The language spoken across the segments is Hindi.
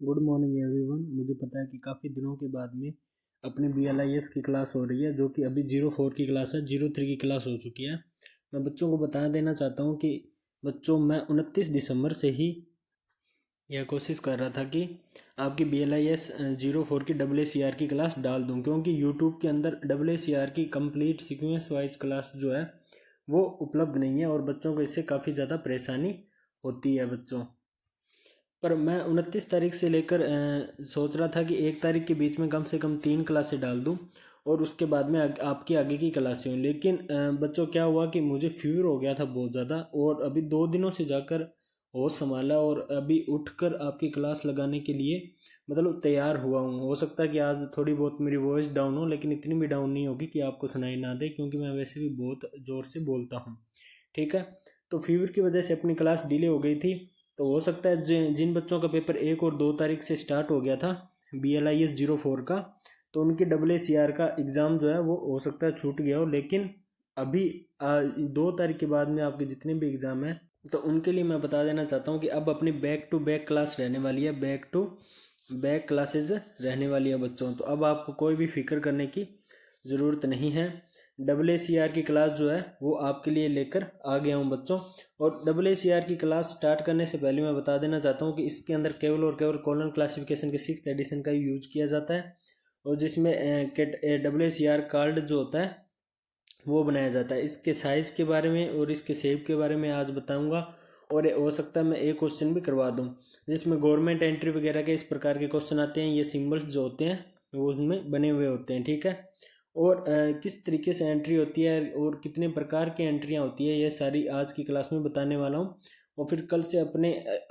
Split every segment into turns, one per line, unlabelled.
Good morning everyone. मुझे पता है कि काफ़ी दिनों के बाद में अपनी BLIS की क्लास हो रही है, जो कि अभी 04 की क्लास है, 03 की क्लास हो चुकी है। मैं बच्चों को बता देना चाहता हूँ कि बच्चों, मैं 29 दिसंबर से ही यह कोशिश कर रहा था कि आपकी BLIS 04 की AACR की क्लास डाल दूँ, क्योंकि यूट्यूब के अंदर AACR की कंप्लीट सीक्वेंस वाइज क्लास जो है वो उपलब्ध नहीं है और बच्चों को इससे काफ़ी ज़्यादा परेशानी होती है बच्चों। पर मैं 29 तारीख से लेकर सोच रहा था कि 1 तारीख के बीच में कम से कम 3 क्लासें डाल दूं और उसके बाद में आपकी आगे की क्लासें हों। लेकिन बच्चों क्या हुआ कि मुझे फीवर हो गया था बहुत ज़्यादा, और अभी 2 दिनों से जाकर होश संभाला और अभी उठकर आपकी क्लास लगाने के लिए मतलब तैयार हुआ हूँ। हो सकता है कि आज थोड़ी बहुत मेरी वॉइस डाउन हो, लेकिन इतनी भी डाउन नहीं होगी कि आपको सुनाई ना दे, क्योंकि मैं वैसे भी बहुत ज़ोर से बोलता हूँ। ठीक है, तो फीवर की वजह से अपनी क्लास डिले हो गई थी। तो हो सकता है जिन बच्चों का पेपर 1 और 2 तारीख से स्टार्ट हो गया था BLIS 04 का, तो उनकी AACR का एग्ज़ाम जो है वो हो सकता है छूट गया हो। लेकिन अभी 2 तारीख के बाद में आपके जितने भी एग्ज़ाम हैं, तो उनके लिए मैं बता देना चाहता हूँ कि अब अपनी बैक टू बैक क्लास रहने वाली है, बैक टू बैक क्लासेज रहने वाली है बच्चों। तो अब आपको कोई भी फिक्र करने की ज़रूरत नहीं है। AACR की क्लास जो है वो आपके लिए लेकर आ गया हूँ बच्चों। और AACR की क्लास स्टार्ट करने से पहले मैं बता देना चाहता हूँ कि इसके अंदर केवल और केवल कॉलम क्लासिफिकेशन के 6th एडिशन का ही यूज किया जाता है, और जिसमें AACR कार्ड जो होता है वो बनाया जाता है। इसके साइज़ के बारे में और इसके शेप के बारे में आज बताऊँगा, और हो सकता है मैं एक क्वेश्चन भी करवा दूँ जिसमें गवर्नमेंट एंट्री वगैरह के इस प्रकार के क्वेश्चन आते हैं। ये सिम्बल्स जो होते हैं वो उसमें बने हुए होते हैं। ठीक है, और किस तरीके से एंट्री होती है और कितने प्रकार की एंट्रियाँ होती है, ये सारी आज की क्लास में बताने वाला हूँ। और फिर कल से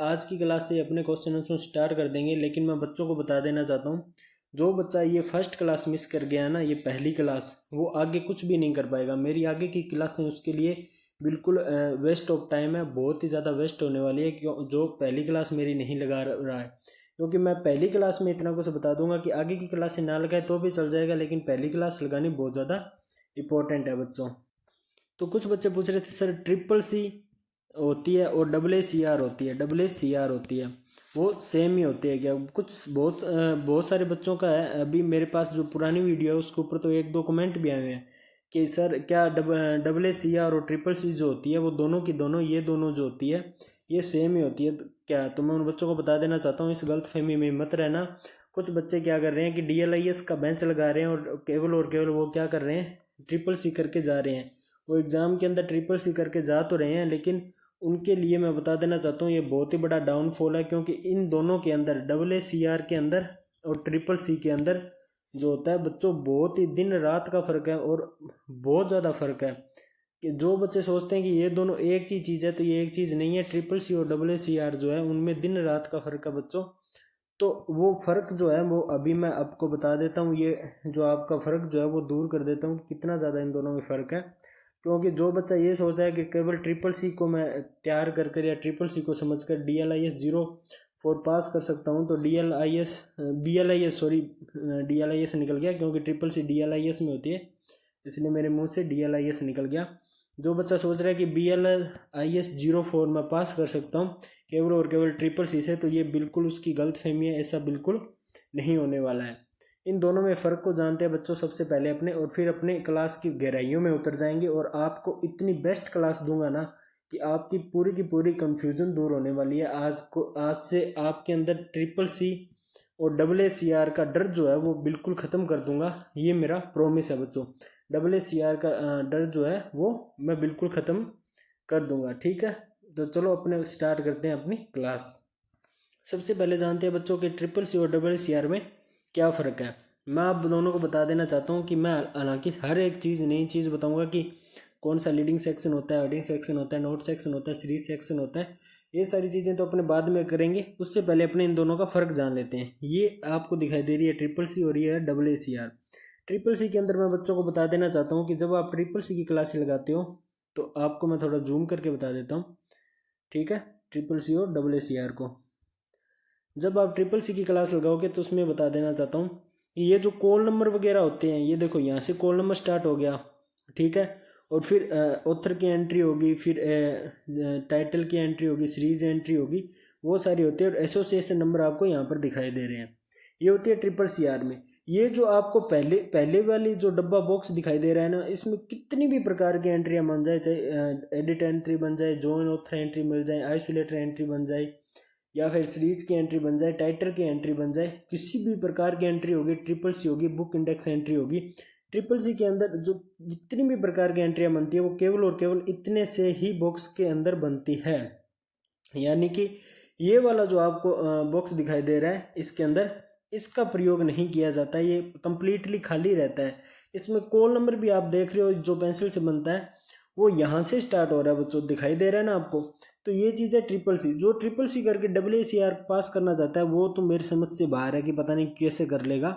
आज की क्लास से अपने क्वेश्चन आंसर स्टार्ट कर देंगे। लेकिन मैं बच्चों को बता देना चाहता हूँ, जो बच्चा ये फर्स्ट क्लास मिस कर गया ना, ये पहली क्लास, वो आगे कुछ भी नहीं कर पाएगा। मेरी आगे की क्लासें उसके लिए बिल्कुल वेस्ट ऑफ टाइम है, बहुत ही ज़्यादा वेस्ट होने वाली है, क्यों जो पहली क्लास मेरी नहीं लगा रहा है। क्योंकि मैं पहली क्लास में इतना कुछ बता दूंगा कि आगे की क्लास से ना लगाए तो भी चल जाएगा, लेकिन पहली क्लास लगानी बहुत ज़्यादा इंपॉर्टेंट है बच्चों। तो कुछ बच्चे पूछ रहे थे सर CCC होती है और AACR होती है, AACR होती है, वो सेम ही होती है क्या? कुछ बहुत सारे बच्चों का है। अभी मेरे पास जो पुरानी वीडियो है उसके ऊपर तो 1-2 कमेंट भी आए हुए हैं कि सर क्या AACR और CCC जो होती है वो दोनों की दोनों, ये दोनों जो होती है ये सेम ही होती है क्या? तो मैं उन बच्चों को बता देना चाहता हूँ, इस गलतफहमी में मत रहना। कुछ बच्चे क्या कर रहे हैं कि DLIS का बेंच लगा रहे हैं और केवल वो क्या कर रहे हैं, CCC करके जा रहे हैं। वो एग्ज़ाम के अंदर CCC करके जा तो रहे हैं, लेकिन उनके लिए मैं बता देना चाहता हूँ ये बहुत ही बड़ा डाउनफॉल है। क्योंकि इन दोनों के अंदर, AACR के अंदर और CCC के अंदर जो होता है बच्चों, बहुत ही दिन रात का फ़र्क है और बहुत ज़्यादा फ़र्क है। कि जो बच्चे सोचते हैं कि ये दोनों एक ही चीज़ है, तो ये एक चीज़ नहीं है। CCC और AACR जो है उनमें दिन रात का फ़र्क है बच्चों। तो वो फ़र्क जो है वो अभी मैं आपको बता देता हूँ। ये जो आपका फ़र्क जो है वो दूर कर देता हूँ कि कितना ज़्यादा इन दोनों में फ़र्क है। क्योंकि जो बच्चा ये सोचा है कि केवल CCC को मैं तैयार कर या CCC को समझकर DLIS 04 पास कर सकता हूँ, तो DLIS निकल गया, क्योंकि CCC DLIS में होती है, इसलिए मेरे मुंह से DLIS निकल गया। जो बच्चा सोच रहा है कि BLIS 04 में पास कर सकता हूँ केवल और केवल CCC से, तो ये बिल्कुल उसकी गलत फहमी है। ऐसा बिल्कुल नहीं होने वाला है। इन दोनों में फ़र्क को जानते हैं बच्चों सबसे पहले अपने, और फिर अपने क्लास की गहराइयों में उतर जाएंगे और आपको इतनी बेस्ट क्लास दूंगा ना कि आपकी पूरी की पूरी कन्फ्यूज़न दूर होने वाली है। आज से आपके अंदर CCC और AACR का डर जो है वो बिल्कुल ख़त्म कर दूंगा, ये मेरा प्रॉमिस है बच्चों। AACR का डर जो है वो मैं बिल्कुल ख़त्म कर दूंगा। ठीक है, तो चलो अपने स्टार्ट करते हैं अपनी क्लास। सबसे पहले जानते हैं बच्चों के CCC और AACR में क्या फ़र्क है। मैं आप दोनों को बता देना चाहता हूँ कि मैं हालांकि हर एक चीज़, नई चीज़ बताऊँगा कि कौन सा लीडिंग सेक्शन होता है, हेडिंग सेक्शन होता है, नोट सेक्शन होता है, सीरीज सेक्शन होता है। ये सारी चीज़ें तो अपने बाद में करेंगे, उससे पहले अपने इन दोनों का फ़र्क जान लेते हैं। ये आपको दिखाई दे रही है CCC और ये है AACR। CCC के अंदर मैं बच्चों को बता देना चाहता हूँ कि जब आप CCC की क्लासें लगाते हो तो आपको मैं थोड़ा जूम करके बता देता हूँ। ठीक है, CCC और AACR को जब आप CCC की क्लास लगाओगे तो उसमें बता देना चाहता हूँ, ये जो कॉल नंबर वगैरह होते हैं, ये देखो यहाँ से कॉल नंबर स्टार्ट हो गया। ठीक है, और फिर ऑथर की एंट्री होगी, फिर टाइटल की एंट्री होगी, सीरीज एंट्री होगी, वो सारी होती है। और एसोसिएशन नंबर आपको यहाँ पर दिखाई दे रहे हैं, ये होती है ट्रिपल सी आर में। ये जो आपको पहले पहले वाली जो डब्बा बॉक्स दिखाई दे रहा है ना, इसमें कितनी भी प्रकार की एंट्रियाँ बन जाए, चाहे एडिट एंट्री बन जाए, जॉइन ऑथर एंट्री मिल जाए, आइसोलेटर एंट्री बन जाए, या फिर सीरीज की एंट्री बन जाए, टाइटल की एंट्री बन जाए, किसी भी प्रकार की एंट्री होगी, ट्रिपल सी होगी, बुक इंडेक्स एंट्री होगी। ट्रिपल सी के अंदर जो जितनी भी प्रकार की एंट्रियाँ बनती है वो केवल और केवल इतने से ही बॉक्स के अंदर बनती है। यानी कि ये वाला जो आपको बॉक्स दिखाई दे रहा है, इसके अंदर इसका प्रयोग नहीं किया जाता, ये कंप्लीटली खाली रहता है। इसमें कॉल नंबर भी आप देख रहे हो जो पेंसिल से बनता है वो यहाँ से स्टार्ट हो रहा है बच्चों, दिखाई दे रहा है ना आपको। तो ये चीज़ है ट्रिपल सी। जो ट्रिपल सी करके WACR पास करना चाहता है वो तो मेरी समझ से बाहर है कि पता नहीं कैसे कर लेगा,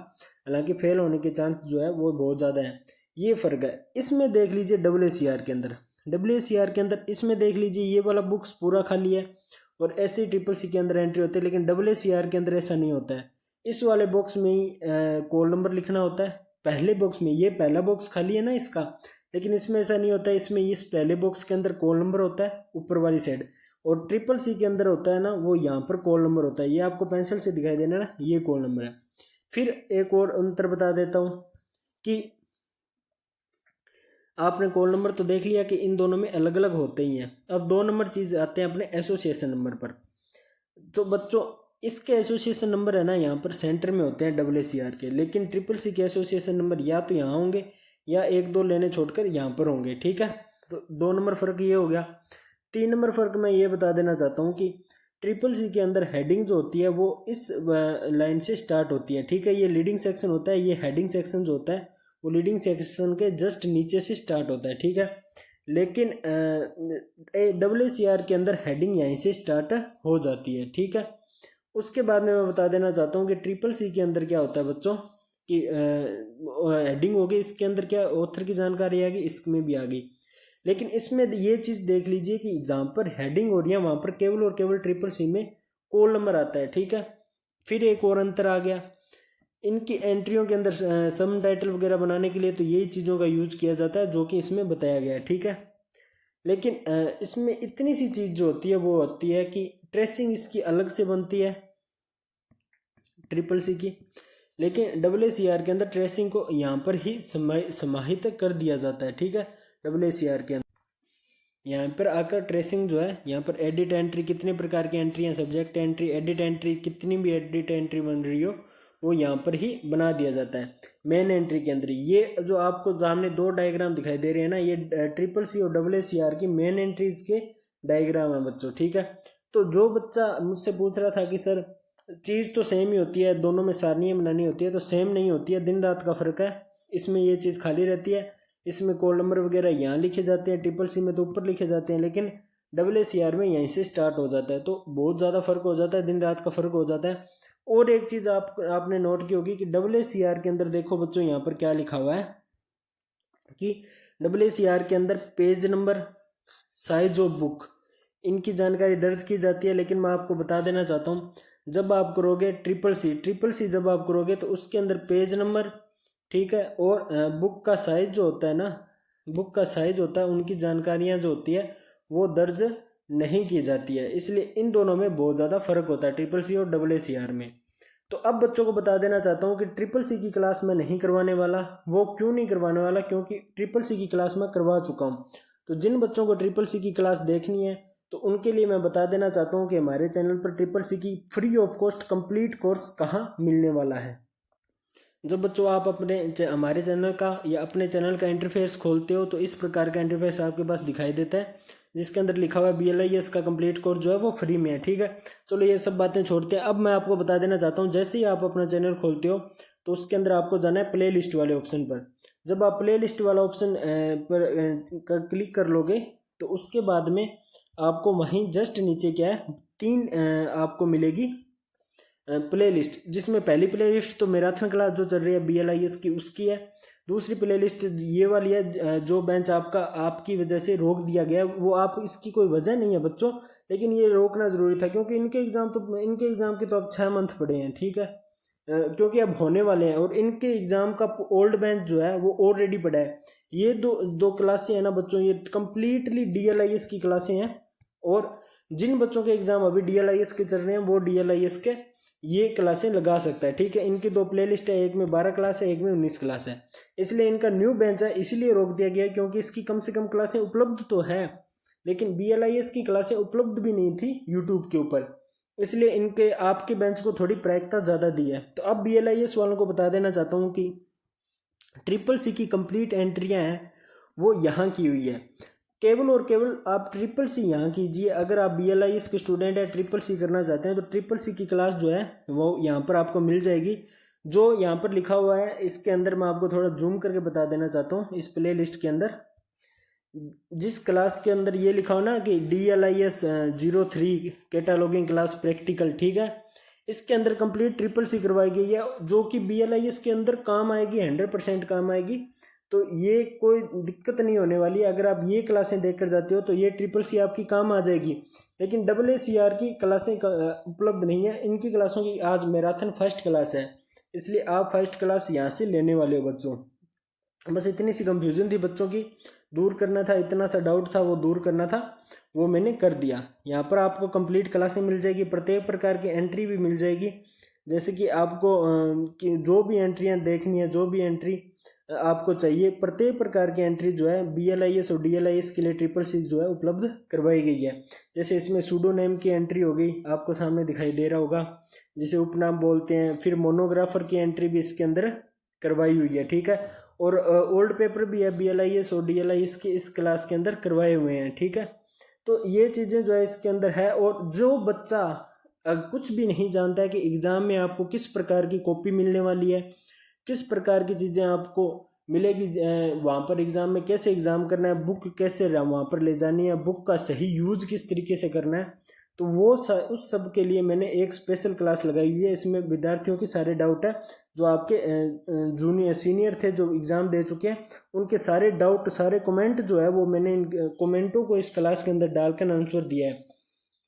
हालांकि फेल होने के चांस जो है वो बहुत ज़्यादा है। ये फ़र्क है। इसमें देख लीजिए WACR के अंदर, WACR के अंदर इसमें देख लीजिए ये वाला बुक्स पूरा खाली है, और ऐसे ही ट्रिपल सी के अंदर एंट्री होती है। लेकिन WACR के अंदर ऐसा नहीं होता है। इस वाले बॉक्स में ही कॉल नंबर लिखना होता है। पहले बॉक्स में, ये पहला बॉक्स खाली है ना इसका, लेकिन इसमें ऐसा नहीं होता है। इसमें इस पहले बॉक्स के अंदर कॉल नंबर होता है ऊपर वाली साइड, और ट्रिपल सी के अंदर होता है ना वो यहाँ पर कॉल नंबर होता है। ये आपको पेंसिल से दिखाई देना ना, ये कॉल नंबर है। फिर एक और अंतर बता देता हूँ कि आपने कॉल नंबर तो देख लिया कि इन दोनों में अलग अलग होते ही हैं। अब 2 नंबर चीज़ आते हैं अपने एसोसिएशन नंबर पर। तो बच्चों इसके एसोसिएशन नंबर है ना यहाँ पर सेंटर में होते हैं WACR के, लेकिन ट्रिपल सी के एसोसिएशन नंबर या तो यहाँ होंगे या 1-2 लेने छोड़कर यहाँ पर होंगे, ठीक है। तो 2 नंबर फ़र्क ये हो गया। 3 नंबर फ़र्क मैं ये बता देना चाहता हूँ कि ट्रिपल सी के अंदर हेडिंग जो होती है वो इस लाइन से स्टार्ट होती है, ठीक है। ये लीडिंग सेक्शन होता है, ये हेडिंग सेक्शन जो होता है वो लीडिंग सेक्शन के जस्ट नीचे से स्टार्ट होता है, ठीक है। लेकिन WACR के अंदर हेडिंग यहीं से स्टार्ट हो जाती है, ठीक है। उसके बाद में मैं बता देना चाहता हूँ कि ट्रिपल सी के अंदर क्या होता है बच्चों कि हेडिंग हो गई, इसके अंदर क्या ऑथर की जानकारी आ गई, इसमें भी आ गई। लेकिन इसमें ये चीज़ देख लीजिए कि जहाँ पर हेडिंग हो रही है वहाँ पर केवल और केवल ट्रिपल सी में कॉल नंबर आता है, ठीक है। फिर एक और अंतर आ गया, इनकी एंट्रियों के अंदर सम टाइटल वगैरह बनाने के लिए तो यही चीज़ों का यूज किया जाता है जो कि इसमें बताया गया है, ठीक है। लेकिन इसमें इतनी सी चीज़ जो होती है वो होती है कि ट्रेसिंग इसकी अलग से बनती है ट्रिपल सी की, लेकिन WACR के अंदर ट्रेसिंग को यहाँ पर ही समाहित कर दिया जाता है, ठीक है। WACR के अंदर यहाँ पर आकर ट्रेसिंग जो है, यहाँ पर एडिट एंट्री, कितने प्रकार की एंट्री हैं, सब्जेक्ट एंट्री, एडिट एंट्री, कितनी भी एडिट एंट्री बन रही हो वो यहाँ पर ही बना दिया जाता है मेन एंट्री के अंदर। ये जो आपको सामने 2 डायग्राम दिखाई दे रहे हैं ना, ये ट्रिपल सी और WACR की मेन एंट्रीज के डायग्राम है बच्चों, ठीक है। तो जो बच्चा मुझसे पूछ रहा था कि सर चीज़ तो सेम ही होती है, दोनों में सारनियाँ बनानी होती है, तो सेम नहीं होती है, दिन रात का फ़र्क है। इसमें ये चीज़ खाली रहती है, इसमें कॉल नंबर वगैरह यहाँ लिखे जाते हैं, ट्रिपल सी में तो ऊपर लिखे जाते हैं, लेकिन WACR में यहीं से स्टार्ट हो जाता है। तो बहुत ज़्यादा फ़र्क हो जाता है, दिन रात का फ़र्क हो जाता है। और एक चीज़ आपने नोट की होगी कि WACR के अंदर देखो बच्चों यहाँ पर क्या लिखा हुआ है कि WACR के अंदर page number, size of book, इनकी जानकारी दर्ज की जाती है। लेकिन मैं आपको बता देना चाहता हूँ, जब आप करोगे ट्रिपल सी जब आप करोगे तो उसके अंदर पेज नंबर, ठीक है, और बुक का साइज जो होता है ना, बुक का साइज होता है, उनकी जानकारियाँ जो होती है वो दर्ज नहीं की जाती है। इसलिए इन दोनों में बहुत ज़्यादा फ़र्क होता है ट्रिपल सी और WACR में। तो अब बच्चों को बता देना चाहता हूँ कि ट्रिपल सी की क्लास मैं नहीं करवाने वाला। वो क्यों नहीं करवाने वाला? क्योंकि ट्रिपल सी की क्लास मैं करवा चुका हूँ। तो जिन बच्चों को ट्रिपल सी की क्लास देखनी है तो उनके लिए मैं बता देना चाहता हूँ कि हमारे चैनल पर ट्रिपल सी की free of cost complete course कहाँ मिलने वाला है। जब बच्चों आप हमारे चैनल का या अपने चैनल का इंटरफेस खोलते हो तो इस प्रकार का इंटरफेस आपके पास दिखाई देता है, जिसके अंदर लिखा हुआ है BLIS का कंप्लीट कोर्स जो है वो फ्री में है, ठीक है। चलो ये सब बातें छोड़ते हैं। अब मैं आपको बता देना चाहता हूँ, जैसे ही आप अपना चैनल खोलते हो तो उसके अंदर आपको जाना है प्ले लिस्ट वाले ऑप्शन पर। जब आप प्ले लिस्ट वाला ऑप्शन पर क्लिक कर लोगे तो उसके बाद में आपको वहीं जस्ट नीचे क्या है 3 आपको मिलेगी प्ले लिस्ट, जिसमें पहली प्ले लिस्ट तो मैराथन क्लास जो चल रही है BLIS की उसकी है। दूसरी प्ले लिस्ट ये वाली है जो बेंच आपकी वजह से रोक दिया गया है। वो आप इसकी कोई वजह नहीं है बच्चों, लेकिन ये रोकना ज़रूरी था क्योंकि इनके एग्ज़ाम के तो अब 6 मंथ पड़े हैं, ठीक है। क्योंकि अब होने वाले हैं और इनके एग्ज़ाम का ओल्ड बैच जो है वो ऑलरेडी पड़ा है। ये दो दो क्लासें हैं ना बच्चों, ये कम्प्लीटली DLIS की क्लासें हैं। और जिन बच्चों के एग्ज़ाम अभी DLIS के चल रहे हैं वो DLIS के ये क्लासें लगा सकता है, ठीक है। इनकी 2 प्लेलिस्ट है, एक में 12 क्लास है, एक में 19 क्लास है। इसलिए इनका न्यू बेंच है, इसलिए रोक दिया गया क्योंकि इसकी कम से कम क्लासें उपलब्ध तो है, लेकिन BLIS की क्लासें उपलब्ध भी नहीं थी यूट्यूब के ऊपर, इसलिए इनके आपके बेंच को थोड़ी प्रायिकता ज़्यादा दी है। तो अब BLIS वालों को बता देना चाहता हूँ कि ट्रिपल सी की कंप्लीट एंट्रियाँ हैं वो यहाँ की हुई है। केवल और केवल आप ट्रिपल सी यहाँ कीजिए। अगर आप BLIS के स्टूडेंट हैं, ट्रिपल सी करना चाहते हैं, तो ट्रिपल सी की क्लास जो है वो यहाँ पर आपको मिल जाएगी। जो यहाँ पर लिखा हुआ है इसके अंदर मैं आपको थोड़ा जूम करके बता देना चाहता हूँ। इस प्ले लिस्ट के अंदर जिस क्लास के अंदर ये लिखा हो ना कि DLIS 03 कैटालॉगिंग क्लास प्रैक्टिकल, ठीक है, इसके अंदर कंप्लीट ट्रिपल सी करवाई गई है, जो कि BLIS के अंदर काम आएगी, 100% काम आएगी। तो ये कोई दिक्कत नहीं होने वाली है। अगर आप ये क्लासें देखकर जाते हो तो ये ट्रिपल सी आपकी काम आ जाएगी। लेकिन AACR की क्लासें उपलब्ध नहीं है। इनकी क्लासों की आज मैराथन फर्स्ट क्लास है, इसलिए आप फर्स्ट क्लास यहाँ से लेने वाले हो बच्चों। बस इतनी सी कंफ्यूजन थी बच्चों की, दूर करना था, इतना सा डाउट था वो दूर करना था, वो मैंने कर दिया। यहाँ पर आपको कंप्लीट क्लासें मिल जाएगी, प्रत्येक प्रकार की एंट्री भी मिल जाएगी। जैसे कि आपको कि जो भी एंट्रियाँ देखनी है, जो भी एंट्री आपको चाहिए, प्रत्येक प्रकार की एंट्री जो है BLIS और DLIS के लिए ट्रिपल सी जो है उपलब्ध करवाई गई है। जैसे इसमें सूडो नेम की एंट्री हो गई, आपको सामने दिखाई दे रहा होगा, जिसे उपनाम बोलते हैं। फिर मोनोग्राफर की एंट्री भी इसके अंदर करवाई हुई है, ठीक है। और ओल्ड पेपर भी है BLIS और DLIS के इस क्लास के अंदर करवाए हुए हैं, ठीक है। तो ये चीज़ें जो है इसके अंदर है। और जो बच्चा कुछ भी नहीं जानता है कि एग्ज़ाम में आपको किस प्रकार की कॉपी मिलने वाली है, किस प्रकार की चीज़ें आपको मिलेगी, वहाँ पर एग्ज़ाम में कैसे एग्ज़ाम करना है, बुक कैसे वहाँ पर ले जानी है, बुक का सही यूज किस तरीके से करना है, तो वो उस सब के लिए मैंने एक स्पेशल क्लास लगाई हुई है। इसमें विद्यार्थियों के सारे डाउट है, जो आपके जूनियर सीनियर थे जो एग्ज़ाम दे चुके हैं, उनके सारे डाउट, सारे कमेंट जो है वो मैंने इन कमेंटों को इस क्लास के अंदर डालकर आंसर दिया है।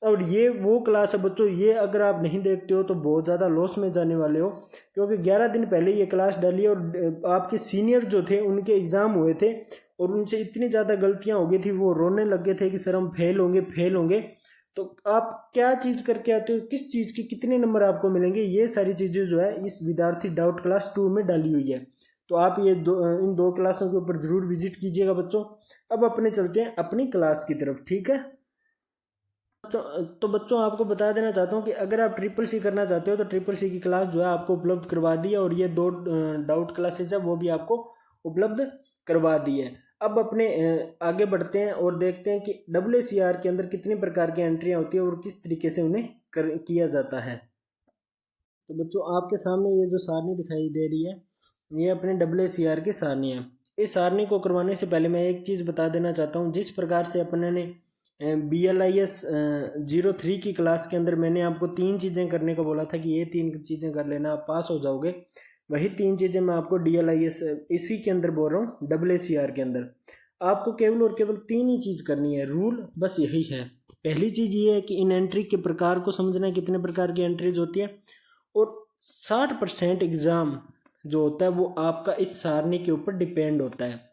और ये वो क्लास है बच्चों, ये अगर आप नहीं देखते हो तो बहुत ज़्यादा लॉस में जाने वाले हो, क्योंकि 11 दिन पहले ये क्लास डाली है और आपके सीनियर जो थे उनके एग्ज़ाम हुए थे और उनसे इतनी ज़्यादा गलतियाँ हो गई थी, वो रोने लग गए थे कि सर हम फेल होंगे, फेल होंगे। तो आप क्या चीज़ करके आते हो, किस चीज़ की कितने नंबर आपको मिलेंगे, ये सारी चीज़ें जो है इस विद्यार्थी डाउट क्लास 2 में डाली हुई है। तो आप ये इन 2 क्लासों के ऊपर ज़रूर विजिट कीजिएगा बच्चों। अब अपने चलते हैं अपनी क्लास की तरफ, ठीक है। तो बच्चों आपको बता देना चाहता हूँ कि अगर आप ट्रिपल सी करना चाहते हो तो ट्रिपल सी की क्लास जो है आपको उपलब्ध करवा दी है, और ये 2 डाउट क्लासेज है वो भी आपको उपलब्ध करवा दी है। अब अपने आगे बढ़ते हैं और देखते हैं कि AACR के अंदर कितनी प्रकार की एंट्रियाँ होती है और किस तरीके से उन्हें किया जाता है। तो बच्चों आपके सामने ये जो सारणी दिखाई दे रही है, ये अपने AACR की सारणी है। इस सारणी को करवाने से पहले मैं एक चीज़ बता देना चाहता हूँ। जिस प्रकार से अपने ने BLIS 03 की क्लास के अंदर मैंने आपको 3 चीज़ें करने को बोला था कि ये 3 चीज़ें कर लेना आप पास हो जाओगे, वही 3 चीज़ें मैं आपको DLIS इसी के अंदर बोल रहा हूँ, AACR के अंदर आपको केवल और केवल 3 ही चीज़ करनी है। रूल बस यही है। पहली चीज़ ये है कि इन एंट्री के प्रकार को समझना है, कितने प्रकार की एंट्रीज होती है, और 60% एग्ज़ाम जो होता है वो आपका इस सारणी के ऊपर डिपेंड होता है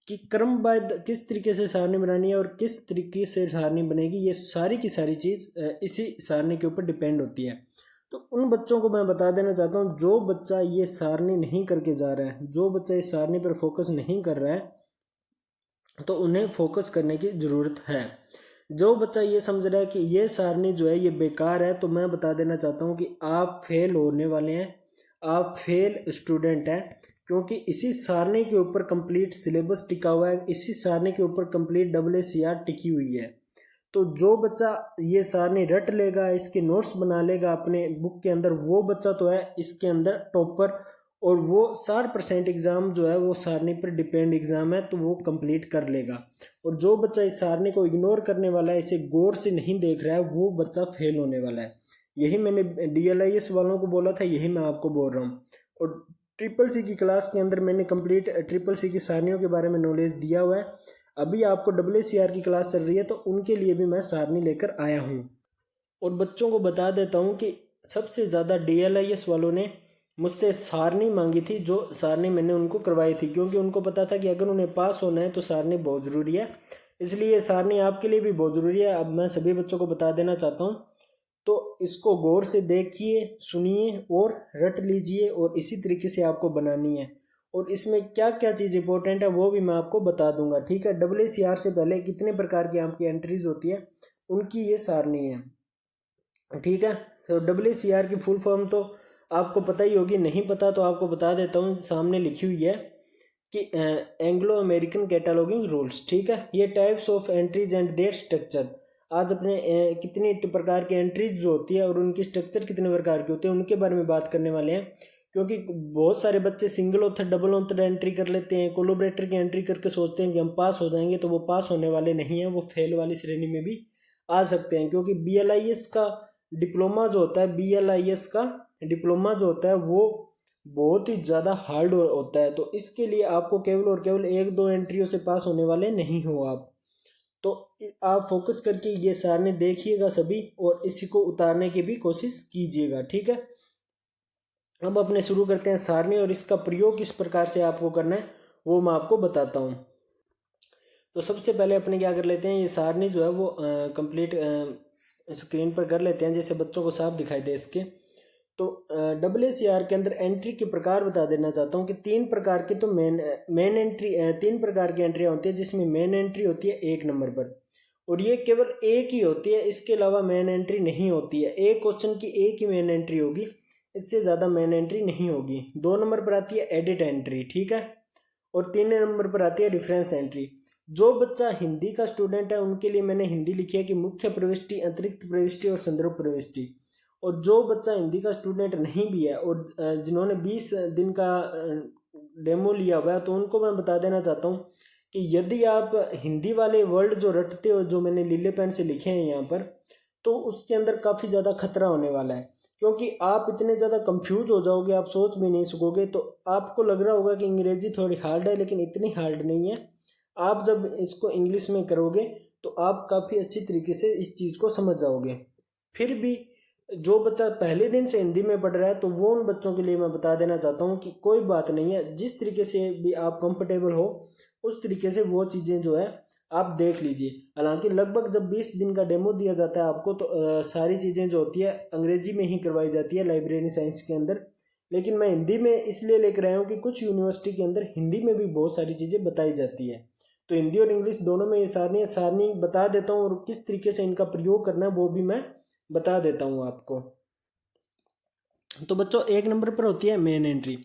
कि क्रमबद्ध किस तरीके से सारणी बनानी है और किस तरीके से सारणी बनेगी। ये सारी की सारी चीज़ इसी सारणी के ऊपर डिपेंड होती है। तो उन बच्चों को मैं बता देना चाहता हूँ, जो बच्चा ये सारणी नहीं करके जा रहा है, जो बच्चा इस सारणी पर फोकस नहीं कर रहा है, तो उन्हें फोकस करने की ज़रूरत है। जो बच्चा ये समझ रहा है कि ये सारणी जो है ये बेकार है, तो मैं बता देना चाहता हूँ कि आप फेल होने वाले हैं, आप फेल स्टूडेंट हैं, क्योंकि इसी सारणी के ऊपर कंप्लीट सिलेबस टिका हुआ है, इसी सारणी के ऊपर कंप्लीट AACR टिकी हुई है। तो जो बच्चा ये सारणी रट लेगा, इसके नोट्स बना लेगा अपने बुक के अंदर, वो बच्चा तो है इसके अंदर टॉपर, और वो 60% एग्ज़ाम जो है वो सारणी पर डिपेंड एग्ज़ाम है, तो वो कंप्लीट कर लेगा। और जो बच्चा इस सारणी को इग्नोर करने वाला है, इसे गौर से नहीं देख रहा है, वो बच्चा फेल होने वाला है। यही मैंने DLIS वालों को बोला था, यही मैं आपको बोल रहा हूँ। और ट्रिपल सी की क्लास के अंदर मैंने कंप्लीट ट्रिपल सी की सारणियों के बारे में नॉलेज दिया हुआ है। अभी आपको AACR की क्लास चल रही है, तो उनके लिए भी मैं सारणी लेकर आया हूँ। और बच्चों को बता देता हूँ कि सबसे ज़्यादा DLIS वालों ने मुझसे सारनी मांगी थी, जो सारनी मैंने उनको करवाई थी, क्योंकि उनको पता था कि अगर उन्हें पास होना है तो सारनी बहुत ज़रूरी है, इसलिए ये सारनी आपके लिए भी बहुत ज़रूरी है। अब मैं सभी बच्चों को बता देना चाहता हूँ, तो इसको गौर से देखिए, सुनिए और रट लीजिए, और इसी तरीके से आपको बनानी है। और इसमें क्या क्या चीज़ इंपॉर्टेंट है वो भी मैं आपको बता दूंगा, ठीक है। WCR से पहले कितने प्रकार की आपकी एंट्रीज होती है उनकी ये सारणी है, ठीक है। तो WCR की फुल फॉर्म तो आपको पता ही होगी, नहीं पता तो आपको बता देता हूँ, सामने लिखी हुई है कि एंग्लो अमेरिकन कैटालॉगिंग रूल्स, ठीक है। ये types of entries and there structure, आज अपने कितनी प्रकार की एंट्रीज जो होती है और उनकी स्ट्रक्चर कितने प्रकार की होती है उनके बारे में बात करने वाले हैं। क्योंकि बहुत सारे बच्चे single author double author entry कर लेते हैं, कोलोबरेटर की एंट्री करके सोचते हैं कि हम पास हो जाएंगे, तो वो पास होने वाले नहीं हैं, वो फेल वाली श्रेणी में भी आ सकते हैं। क्योंकि BLIS का डिप्लोमा जो होता है, BLIS का डिप्लोमा जो होता है वो बहुत ही ज़्यादा हार्ड होता है, तो इसके लिए आपको केवल और केवल 1-2 एंट्रियों से पास होने वाले नहीं हो आप। तो आप फोकस करके ये सारणी देखिएगा सभी, और इसी को उतारने की भी कोशिश कीजिएगा, ठीक है। अब अपने शुरू करते हैं सारणी, और इसका प्रयोग किस प्रकार से आपको करना है वो मैं आपको बताता हूँ। तो सबसे पहले अपने क्या कर लेते हैं, ये सारणी जो है वो कंप्लीट स्क्रीन पर कर लेते हैं, जैसे बच्चों को साफ दिखाई दे इसके। तो WCR के अंदर एंट्री के प्रकार बता देना चाहता हूँ कि 3 प्रकार के, तो मेन एंट्री 3 प्रकार की एंट्रियाँ होती है, जिसमें मेन एंट्री होती है 1 नंबर पर, और ये केवल एक ही होती है, इसके अलावा मेन एंट्री नहीं होती है। एक क्वेश्चन की एक ही मेन एंट्री होगी, इससे ज़्यादा मेन एंट्री नहीं होगी। 2 नंबर पर आती है एडिट एंट्री, ठीक है, और 3 नंबर पर आती है रेफरेंस एंट्री। जो बच्चा हिंदी का स्टूडेंट है उनके लिए मैंने हिंदी लिखी है कि मुख्य प्रविष्टि, अतिरिक्त प्रविष्टि और संदर्भ प्रविष्टि। और जो बच्चा हिंदी का स्टूडेंट नहीं भी है और जिन्होंने 20 दिन का डेमो लिया हुआ है, तो उनको मैं बता देना चाहता हूँ कि यदि आप हिंदी वाले वर्ड जो रटते हो, जो मैंने लीले पेन से लिखे हैं यहाँ पर, तो उसके अंदर काफ़ी ज़्यादा खतरा होने वाला है, क्योंकि आप इतने ज़्यादा कंफ्यूज हो जाओगे, आप सोच भी नहीं सकोगे। तो आपको लग रहा होगा कि अंग्रेजी थोड़ी हार्ड है, लेकिन इतनी हार्ड नहीं है। आप जब इसको इंग्लिश में करोगे तो आप काफ़ी अच्छी तरीके से इस चीज़ को समझ जाओगे। फिर भी जो बच्चा पहले दिन से हिंदी में पढ़ रहा है, तो वो उन बच्चों के लिए मैं बता देना चाहता हूँ कि कोई बात नहीं है, जिस तरीके से भी आप कंफर्टेबल हो उस तरीके से वो चीज़ें जो है आप देख लीजिए। हालांकि लगभग जब 20 दिन का डेमो दिया जाता है आपको, तो सारी चीज़ें जो होती है अंग्रेजी में ही करवाई जाती है लाइब्रेरी साइंस के अंदर, लेकिन मैं हिंदी में इसलिए लेकर आया हूँ कि कुछ यूनिवर्सिटी के अंदर हिंदी में भी बहुत सारी चीज़ें बताई जाती है। तो हिंदी और इंग्लिश दोनों में ये सारणी बता देता हूँ, और किस तरीके से इनका प्रयोग करना है वो भी मैं बता देता हूँ आपको। तो बच्चों 1 नंबर पर होती है मेन एंट्री।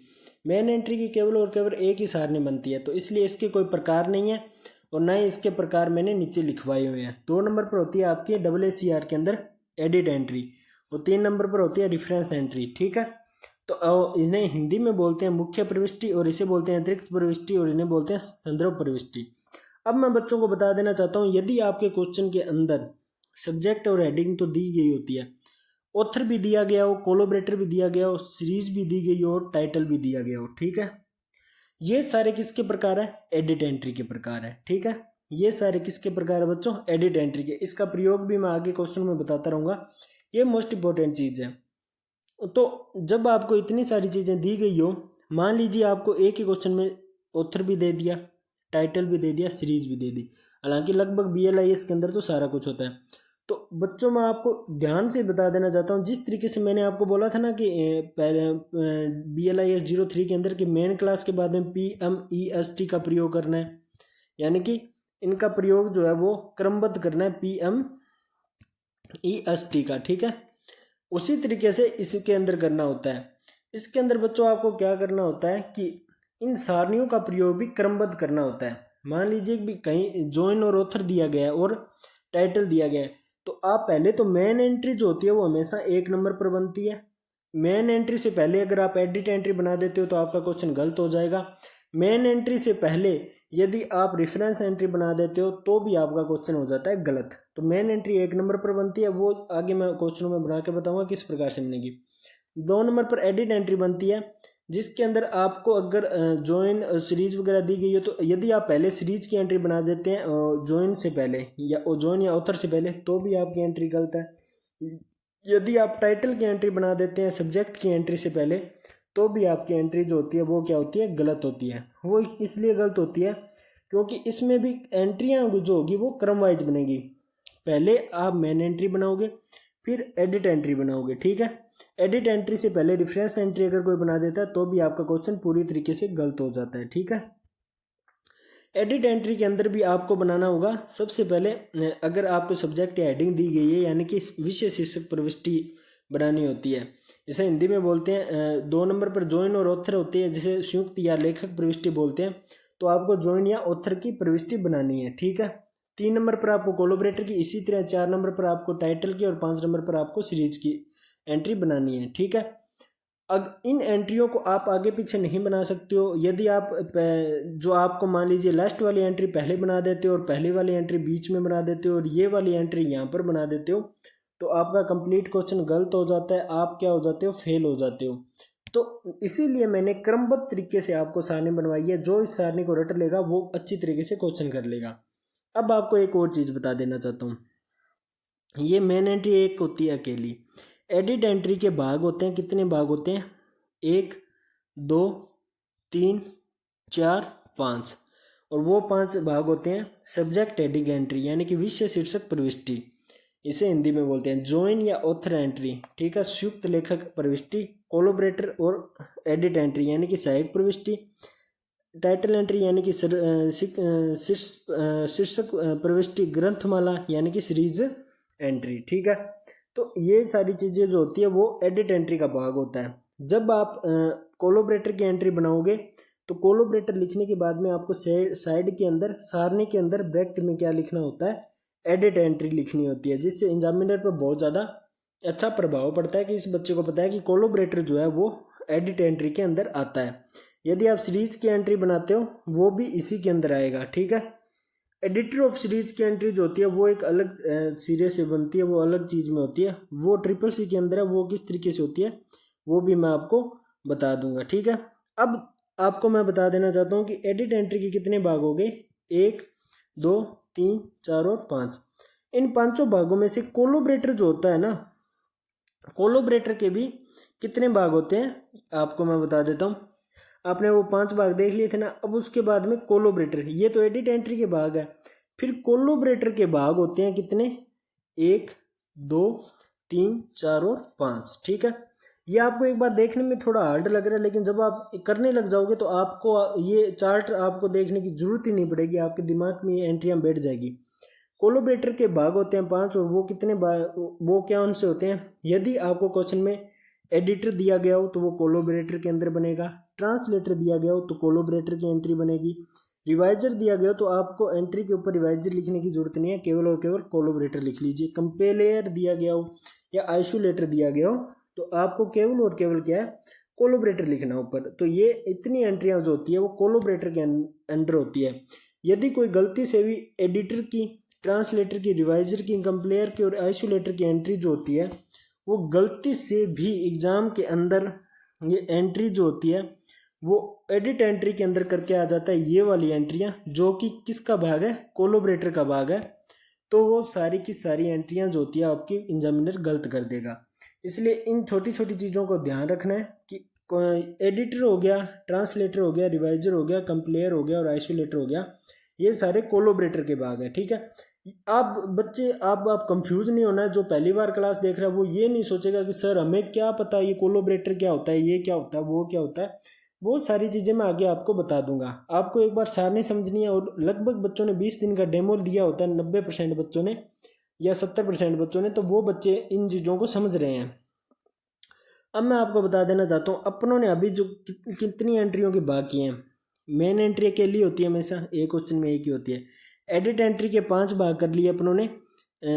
मेन एंट्री की केवल और केवल एक ही सारणी बनती है, तो इसलिए इसके कोई प्रकार नहीं है, और ना ही इसके प्रकार मैंने नीचे लिखवाए हुए हैं। 2 नंबर पर होती है आपकी WCR के अंदर एडिट एंट्री, और 3 नंबर पर होती है रेफरेंस एंट्री, ठीक है। तो इन्हें हिंदी में बोलते हैं मुख्य प्रविष्टि, और इसे बोलते हैं अतिरिक्त प्रविष्टि, और इन्हें बोलते हैं संदर्भ प्रविष्टि। अब मैं बच्चों को बता देना चाहता हूँ, यदि आपके क्वेश्चन के अंदर सब्जेक्ट और हेडिंग तो दी गई होती है, ऑथर भी दिया गया हो, कोलोबरेटर भी दिया गया हो, सीरीज भी दी गई हो, और टाइटल भी दिया गया हो, ठीक है, ये सारे किसके प्रकार है, एडिट एंट्री के प्रकार है, ठीक है। ये सारे किसके प्रकार है बच्चों, एडिट एंट्री के। इसका प्रयोग भी मैं आगे क्वेश्चन में बताता रहूँगा, ये मोस्ट इंपॉर्टेंट चीज़ है। तो जब आपको इतनी सारी चीज़ें दी गई हो, मान लीजिए आपको एक ही क्वेश्चन में ऑथर भी दे दिया, टाइटल भी दे दिया, सीरीज भी दे दी, हालांकि लगभग BLIS के अंदर तो सारा कुछ होता है। तो बच्चों मैं आपको ध्यान से बता देना चाहता हूँ, जिस तरीके से मैंने आपको बोला था ना कि पहले BLIS 03 के अंदर की मेन क्लास के बाद में PMEST का प्रयोग करना है, यानी कि इनका प्रयोग जो है वो क्रमबद्ध करना है PMEST का, ठीक है। उसी तरीके से इसके अंदर करना होता है। इसके अंदर बच्चों आपको क्या करना होता है कि इन सारणियों का प्रयोग भी क्रमबद्ध करना होता है। मान लीजिए कि कहीं जॉइन और ऑथर दिया गया है और टाइटल दिया गया है, तो आप पहले तो मेन एंट्री जो होती है वो हमेशा 1 नंबर पर बनती है। मेन एंट्री से पहले अगर आप एडिट एंट्री बना देते हो तो आपका क्वेश्चन गलत हो जाएगा। मेन एंट्री से पहले यदि आप रेफरेंस एंट्री बना देते हो तो भी आपका क्वेश्चन हो जाता है गलत। तो मेन एंट्री 1 नंबर पर बनती है, वो आगे मैं क्वेश्चनों में बना के बताऊंगा किस प्रकार से बनेगी। 2 नंबर पर एडिट एंट्री बनती है, जिसके अंदर आपको अगर जॉइन सीरीज वगैरह दी गई हो, तो यदि आप पहले सीरीज की एंट्री बना देते हैं जॉइन से पहले या जॉइन या ऑथर से पहले, तो भी आपकी एंट्री गलत है। यदि आप टाइटल की एंट्री बना देते हैं सब्जेक्ट की एंट्री से पहले, तो भी आपकी एंट्री जो होती है वो क्या होती है, गलत होती है। वो इसलिए गलत होती है क्योंकि इसमें भी एंट्रियाँ जो होगी वो क्रम वाइज बनेगी। पहले आप मेन एंट्री बनाओगे, फिर एडिट एंट्री बनाओगे, ठीक है। एडिट एंट्री से पहले रेफरेंस एंट्री अगर कोई बना देता है तो भी आपका क्वेश्चन पूरी तरीके से गलत हो जाता है, ठीक है। एडिट एंट्री के अंदर भी आपको बनाना होगा सबसे पहले, अगर आपको सब्जेक्ट या हेडिंग दी गई है यानी कि विषय शीर्षक प्रविष्टि बनानी होती है, जैसे हिंदी में बोलते हैं 2 नंबर पर जॉइन और ऑथर होती है, जिसे संयुक्त या लेखक प्रविष्टि बोलते हैं, तो आपको जॉइन या ऑथर की प्रविष्टि बनानी है, ठीक है। 3 नंबर पर आपको कोलैबोरेटर की, इसी तरह 4 नंबर पर आपको टाइटल की और 5 नंबर पर आपको सीरीज की एंट्री बनानी है, ठीक है। अब इन एंट्रियों को आप आगे पीछे नहीं बना सकते हो। यदि आप जो आपको मान लीजिए लास्ट वाली एंट्री पहले बना देते हो और पहली वाली एंट्री बीच में बना देते हो और ये वाली एंट्री यहाँ पर बना देते हो तो आपका कंप्लीट क्वेश्चन गलत हो जाता है, आप क्या हो जाते हो, फेल हो जाते हो। तो इसीलिए मैंने क्रमबद्ध तरीके से आपको सारणी बनवाई है, जो इस सारणी को रट लेगा वो अच्छी तरीके से क्वेश्चन कर लेगा। अब आपको एक और चीज़ बता देना चाहता हूँ, ये मेन एंट्री एक होती है अकेली। एडिट एंट्री के भाग होते हैं, कितने भाग होते हैं, 1 2 3 4 5, और वो 5 भाग होते हैं सब्जेक्ट हेडिंग एंट्री यानी कि विषय शीर्षक प्रविष्टि, इसे हिंदी में बोलते हैं जॉइन या ऑथर एंट्री, ठीक है। संयुक्त लेखक प्रविष्टि, कोलैबोरेटर और एडिट एंट्री यानी कि सहायक प्रविष्टि, टाइटल एंट्री यानी कि शीर्षक प्रविष्टि, ग्रंथमाला यानी कि सीरीज एंट्री, ठीक है। तो ये सारी चीज़ें जो होती है वो एडिट एंट्री का भाग होता है। जब आप कोलैबोरेटर की एंट्री बनाओगे तो कोलैबोरेटर लिखने के बाद में आपको साइड के अंदर, सारणी के अंदर ब्रैकेट में क्या लिखना होता है, एडिट एंट्री लिखनी होती है, जिससे एग्जामिनर पर बहुत ज़्यादा अच्छा प्रभाव पड़ता है कि इस बच्चे को पता है कि कोलैबोरेटर जो है वो एडिट एंट्री के अंदर आता है। यदि आप सीरीज की एंट्री बनाते हो वो भी इसी के अंदर आएगा, ठीक है। एडिटर ऑफ सीरीज की एंट्री जो होती है वो एक अलग सिरे से बनती है, वो अलग चीज़ में होती है, वो CCC के अंदर है, वो किस तरीके से होती है वो भी मैं आपको बता दूंगा, ठीक है। अब आपको मैं बता देना चाहता हूँ कि एडिट एंट्री के कितने भाग हो गए, 1 2 3 4 और 5। इन 5 भागों में से कोलैबोरेटर जो होता है ना, कोलैबोरेटर के भी कितने भाग होते हैं आपको मैं बता देता हूँ। आपने वो 5 भाग देख लिए थे ना, अब उसके बाद में कोलैबोरेटर, ये तो एडिट एंट्री के भाग है, फिर कोलैबोरेटर के भाग होते हैं कितने, 1 2 3 4 और 5, ठीक है। ये आपको एक बार देखने में थोड़ा हार्ड लग रहा है, लेकिन जब आप करने लग जाओगे तो आपको ये चार्ट आपको देखने की जरूरत ही नहीं पड़ेगी, आपके दिमाग में ये एंट्रियाँ बैठ जाएगी। कोलैबोरेटर के भाग होते हैं 5, और वो कितने वो क्या उनसे होते हैं, यदि आपको क्वेश्चन में एडिटर दिया गया हो तो वो कोलैबोरेटर के अंदर बनेगा, ट्रांसलेटर दिया गया हो तो कोलैबोरेटर की एंट्री बनेगी, रिवाइजर दिया गया हो तो आपको एंट्री के ऊपर रिवाइजर लिखने की जरूरत नहीं है, केवल और केवल कोलैबोरेटर लिख लीजिए। कंपेलेयर दिया गया हो या आइसोलेटर दिया गया हो तो आपको केवल और केवल क्या है, कोलैबोरेटर लिखना ऊपर। तो ये इतनी एंट्रियाँ जो होती है वो कोलैबोरेटर के अंडर होती है। यदि कोई गलती से भी एडिटर की, ट्रांसलेटर की, रिवाइजर की, कंपेलेयर की और आइसोलेटर की एंट्री जो होती है वो गलती से भी एग्ज़ाम के अंदर ये एंट्री जो होती है वो एडिट एंट्री के अंदर करके आ जाता है, ये वाली एंट्रियाँ जो कि किसका भाग है, कोलैबोरेटर का भाग है, तो वो सारी की सारी एंट्रियाँ जो होती है आपकी एग्जामिनर गलत कर देगा। इसलिए इन छोटी छोटी चीज़ों को ध्यान रखना है कि एडिटर हो गया, ट्रांसलेटर हो गया, रिवाइजर हो गया, कंपेलेयर हो गया और आइसोलेटर हो गया, ये सारे कोलैबोरेटर के भाग हैं, ठीक है। आप बच्चे आप कंफ्यूज नहीं होना है, जो पहली बार क्लास देख रहा है वो ये नहीं सोचेगा कि सर हमें क्या पता ये कोलैबोरेटर क्या होता है, ये क्या होता है, वो क्या होता है, वो सारी चीज़ें मैं आगे आपको बता दूंगा। आपको एक बार सारणी समझनी है, और लगभग बच्चों ने 20 दिन का डेमो दिया होता है, 90% बच्चों ने या 70% बच्चों ने, तो वो बच्चे इन चीज़ों को समझ रहे हैं। अब मैं आपको बता देना चाहता हूँ अपनों ने अभी जो कितनी एंट्रियों की भाग की हैं। मेन एंट्री अकेली होती है, हमेशा एक क्वेश्चन में एक ही होती है। एडिट एंट्री के 5 भाग कर लिए अपनों ने,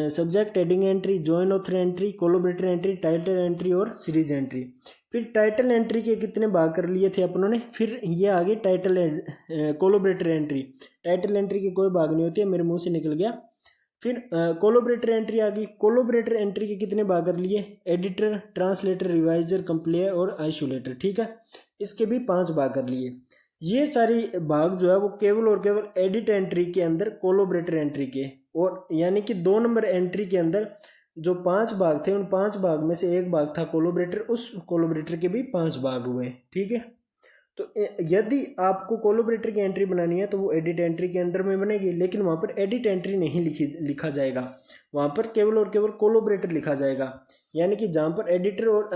subject heading entry, join author entry, collaborator entry, title entry और सीरीज एंट्री। फिर टाइटल एंट्री के कितने भाग कर लिए थे अपनों ने, फिर ये आगे title collaborator entry. Title entry के कोई भाग नहीं होती है, मेरे मुंह से निकल गया। फिर कोलैबोरेटर एंट्री आ गई। कोलैबोरेटर एंट्री के कितने भाग कर लिए, एडिटर, ट्रांसलेटर, रिवाइजर, कंपेलेयर और आइसोलेटर, ठीक है। इसके भी 5 भाग कर लिए। ये सारी भाग जो है वो केवल और केवल एडिट एंट्री के अंदर, कोलैबोरेटर एंट्री के, और यानी कि 2 नंबर एंट्री के अंदर जो 5 भाग थे उन 5 भाग में से एक भाग था कोलोबरेटर, उस कोलोबरेटर के भी 5 भाग हुए। ठीक है, तो यदि आपको कोलोबरेटर की एंट्री बनानी है तो वो एडिट एंट्री के अंडर में बनेगी, लेकिन वहाँ पर एडिट एंट्री नहीं लिखा जाएगा, वहाँ पर केवल और केवल कोलोबरेटर लिखा जाएगा। यानी कि जहाँ पर एडिटर और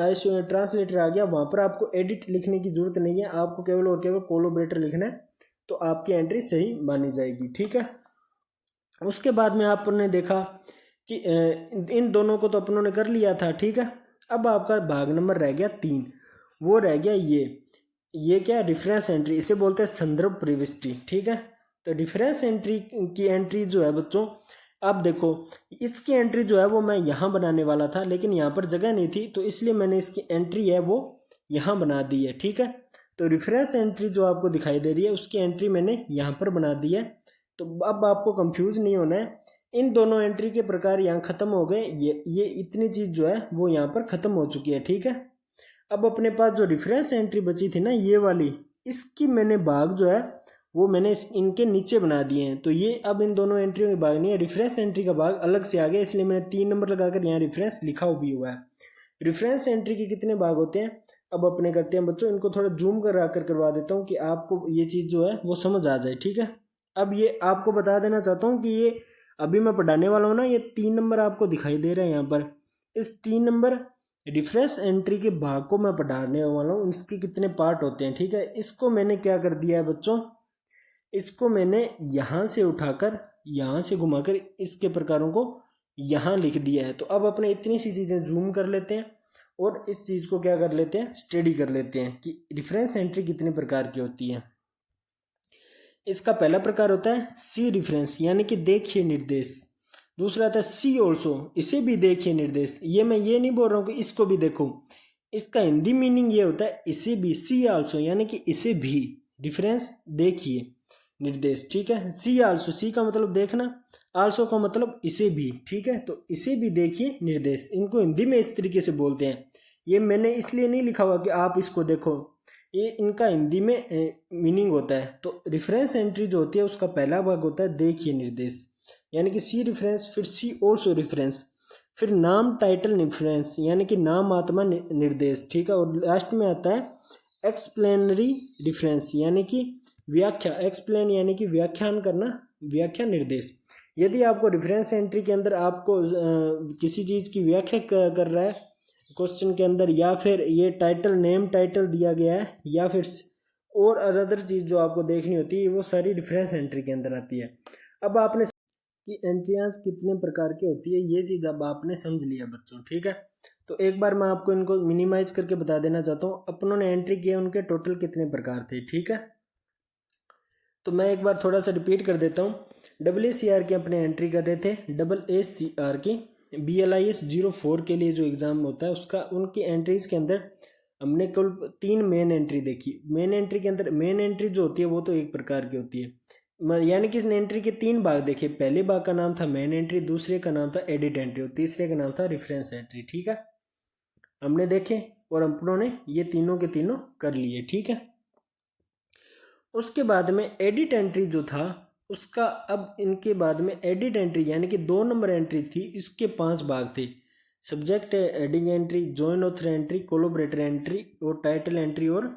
ट्रांसलेटर आ गया वहाँ पर आपको एडिट लिखने की जरूरत नहीं है, आपको केवल और केवल कोलोबरेटर लिखना है, तो आपकी एंट्री सही मानी जाएगी। ठीक है, उसके बाद में आपने देखा कि इन दोनों को तो अपनों ने कर लिया था। ठीक है, अब आपका भाग नंबर रह गया 3, वो रह गया ये क्या, रेफरेंस एंट्री, इसे बोलते हैं संदर्भ प्रविष्टि। ठीक है, तो रेफरेंस एंट्री की एंट्री जो है बच्चों, अब देखो इसकी एंट्री जो है वो मैं यहाँ बनाने वाला था, लेकिन यहाँ पर जगह नहीं थी, तो इसलिए मैंने इसकी एंट्री है वो यहाँ बना दी है। ठीक है, तो रेफरेंस एंट्री जो आपको दिखाई दे रही है उसकी एंट्री मैंने यहाँ पर बना दी है। तो अब आपको कंफ्यूज नहीं होना है, इन दोनों एंट्री के प्रकार यहाँ ख़त्म हो गए, ये इतनी चीज़ जो है वो यहाँ पर ख़त्म हो चुकी है। ठीक है, अब अपने पास जो रेफरेंस एंट्री बची थी ना ये वाली, इसकी मैंने भाग जो है वो मैंने इनके नीचे बना दिए हैं। तो ये अब इन दोनों एंट्रियों के भाग नहीं है, रेफरेंस एंट्री का भाग अलग से आ गया, इसलिए मैंने 3 नंबर लगाकर यहाँ रेफरेंस लिखा भी हुआ है। रेफरेंस एंट्री के कितने भाग होते हैं अब अपने करते हैं बच्चों, इनको थोड़ा जूम कर करवा देता हूँ कि आपको ये चीज़ जो है वो समझ आ जाए। ठीक है, अब ये आपको बता देना चाहता हूँ कि ये अभी मैं पढ़ाने वाला हूँ ना, ये 3 नंबर आपको दिखाई दे रहे हैं यहाँ पर, इस 3 नंबर रेफरेंस एंट्री के भाग को मैं पढ़ाने वाला हूँ, इसके कितने पार्ट होते हैं। ठीक है, इसको मैंने क्या कर दिया है बच्चों, इसको मैंने यहाँ से उठाकर यहाँ से घुमाकर इसके प्रकारों को यहाँ लिख दिया है। तो अब अपने इतनी सी चीज़ें जूम कर लेते हैं और इस चीज़ को क्या कर लेते हैं, स्टडी कर लेते हैं कि रेफरेंस एंट्री कितने प्रकार की होती है। इसका पहला प्रकार होता है सी रेफरेंस, यानी कि देखिए निर्देश। दूसरा आता है सी ऑल्सो, इसे भी देखिए निर्देश। ये मैं ये नहीं बोल रहा हूँ कि इसको भी देखो, इसका हिंदी मीनिंग ये होता है इसे भी, सी आल्सो यानी कि इसे भी, डिफरेंस देखिए निर्देश। ठीक है, सी आल्सो, सी का मतलब देखना, आल्सो का मतलब इसे भी। ठीक है, तो इसे भी देखिए निर्देश, इनको हिंदी में इस तरीके से बोलते हैं। ये मैंने इसलिए नहीं लिखा हुआ कि आप इसको देखो, ये इनका हिंदी में मीनिंग होता है। तो रेफरेंस एंट्री जो होती है उसका पहला भाग होता है देखिए निर्देश, यानी कि सी रेफरेंस, फिर सी ऑल्सो रेफरेंस, फिर नाम टाइटल रेफरेंस यानी कि नाम आत्मा निर्देश। ठीक है, और लास्ट में आता है एक्सप्लेनरी रेफरेंस यानी कि व्याख्या, एक्सप्लेन यानी कि व्याख्यान करना, व्याख्या निर्देश। यदि आपको रेफरेंस एंट्री के अंदर आपको किसी चीज़ की व्याख्या कर रहा है क्वेश्चन के अंदर, या फिर ये टाइटल नेम टाइटल दिया गया है, या फिर और अदर चीज़ जो आपको देखनी होती है वो सारी रेफरेंस एंट्री के अंदर आती है। अब आपने कि एंट्रियाँ कितने प्रकार की होती है ये चीज़ अब आपने समझ लिया बच्चों। ठीक है, तो एक बार मैं आपको इनको मिनिमाइज करके बता देना चाहता हूँ, अपनों ने एंट्री किए उनके टोटल कितने प्रकार थे। ठीक है, तो मैं एक बार थोड़ा सा रिपीट कर देता हूँ। WCR की अपने एंट्री कर रहे थे, SSCR की, BLIS 04 के लिए जो एग्ज़ाम होता है उसका, उनकी एंट्रीज़ के अंदर हमने कुल 3 मेन एंट्री देखी। मेन एंट्री के अंदर मेन एंट्री जो होती है वो तो एक प्रकार की होती है, यानी कि इस एंट्री के 3 भाग देखे। पहले भाग का नाम था मेन एंट्री, दूसरे का नाम था एडिट एंट्री और तीसरे का नाम था रेफरेंस एंट्री। ठीक है, हमने देखे और अपनों ने ये तीनों के तीनों कर लिए। ठीक है, उसके बाद में एडिट एंट्री जो था उसका, अब इनके बाद में एडिट एंट्री यानी कि 2 नंबर एंट्री थी, इसके 5 भाग थे। Subject adding entry, join author entry, collaborator entry और टाइटल एंट्री और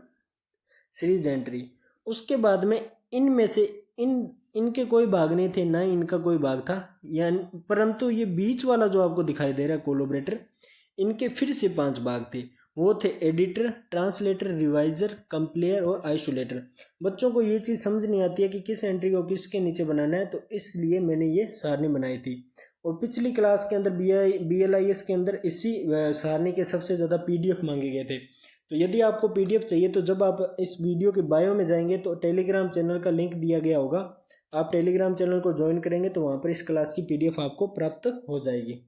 सीरीज एंट्री। उसके बाद में इनमें से इनके कोई भाग नहीं थे, ना इनका कोई भाग था, यानी परंतु ये बीच वाला जो आपको दिखाई दे रहा है कोलोबरेटर, इनके फिर से 5 भाग थे। वो थे एडिटर, ट्रांसलेटर, रिवाइजर, कंप्लेयर और आइसोलेटर। बच्चों को ये चीज़ समझ नहीं आती है कि किस एंट्री को किसके नीचे बनाना है, तो इसलिए मैंने ये सारणी बनाई थी। और पिछली क्लास के अंदर BLIS के अंदर इसी सारणी के सबसे ज़्यादा PDF मांगे गए थे। तो यदि आपको PDF चाहिए तो जब आप इस वीडियो के बायो में जाएंगे तो टेलीग्राम चैनल का लिंक दिया गया होगा, आप टेलीग्राम चैनल को ज्वाइन करेंगे तो वहाँ पर इस क्लास की PDF आपको प्राप्त हो जाएगी।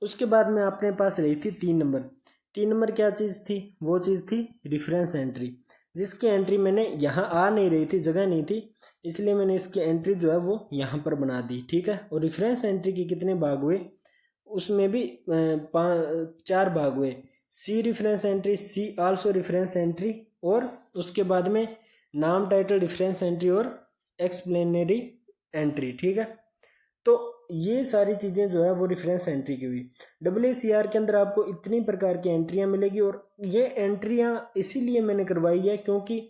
उसके बाद में अपने पास रही थी 3 नंबर। 3 नंबर क्या चीज़ थी, वो चीज़ थी रेफरेंस एंट्री, जिसकी एंट्री मैंने यहाँ आ नहीं रही थी, जगह नहीं थी, इसलिए मैंने इसकी एंट्री जो है वो यहाँ पर बना दी। ठीक है, और रेफरेंस एंट्री के कितने भाग हुए, उसमें भी 4 भाग हुए। सी रेफरेंस एंट्री, सी आल्सो रेफरेंस एंट्री, और उसके बाद में नाम टाइटल रेफरेंस एंट्री और एक्सप्लेनरी एंट्री। ठीक है, तो ये सारी चीज़ें जो है वो रेफरेंस एंट्री की हुई। WACR के अंदर आपको इतनी प्रकार की एंट्रियाँ मिलेगी, और ये एंट्रियाँ इसीलिए मैंने करवाई है क्योंकि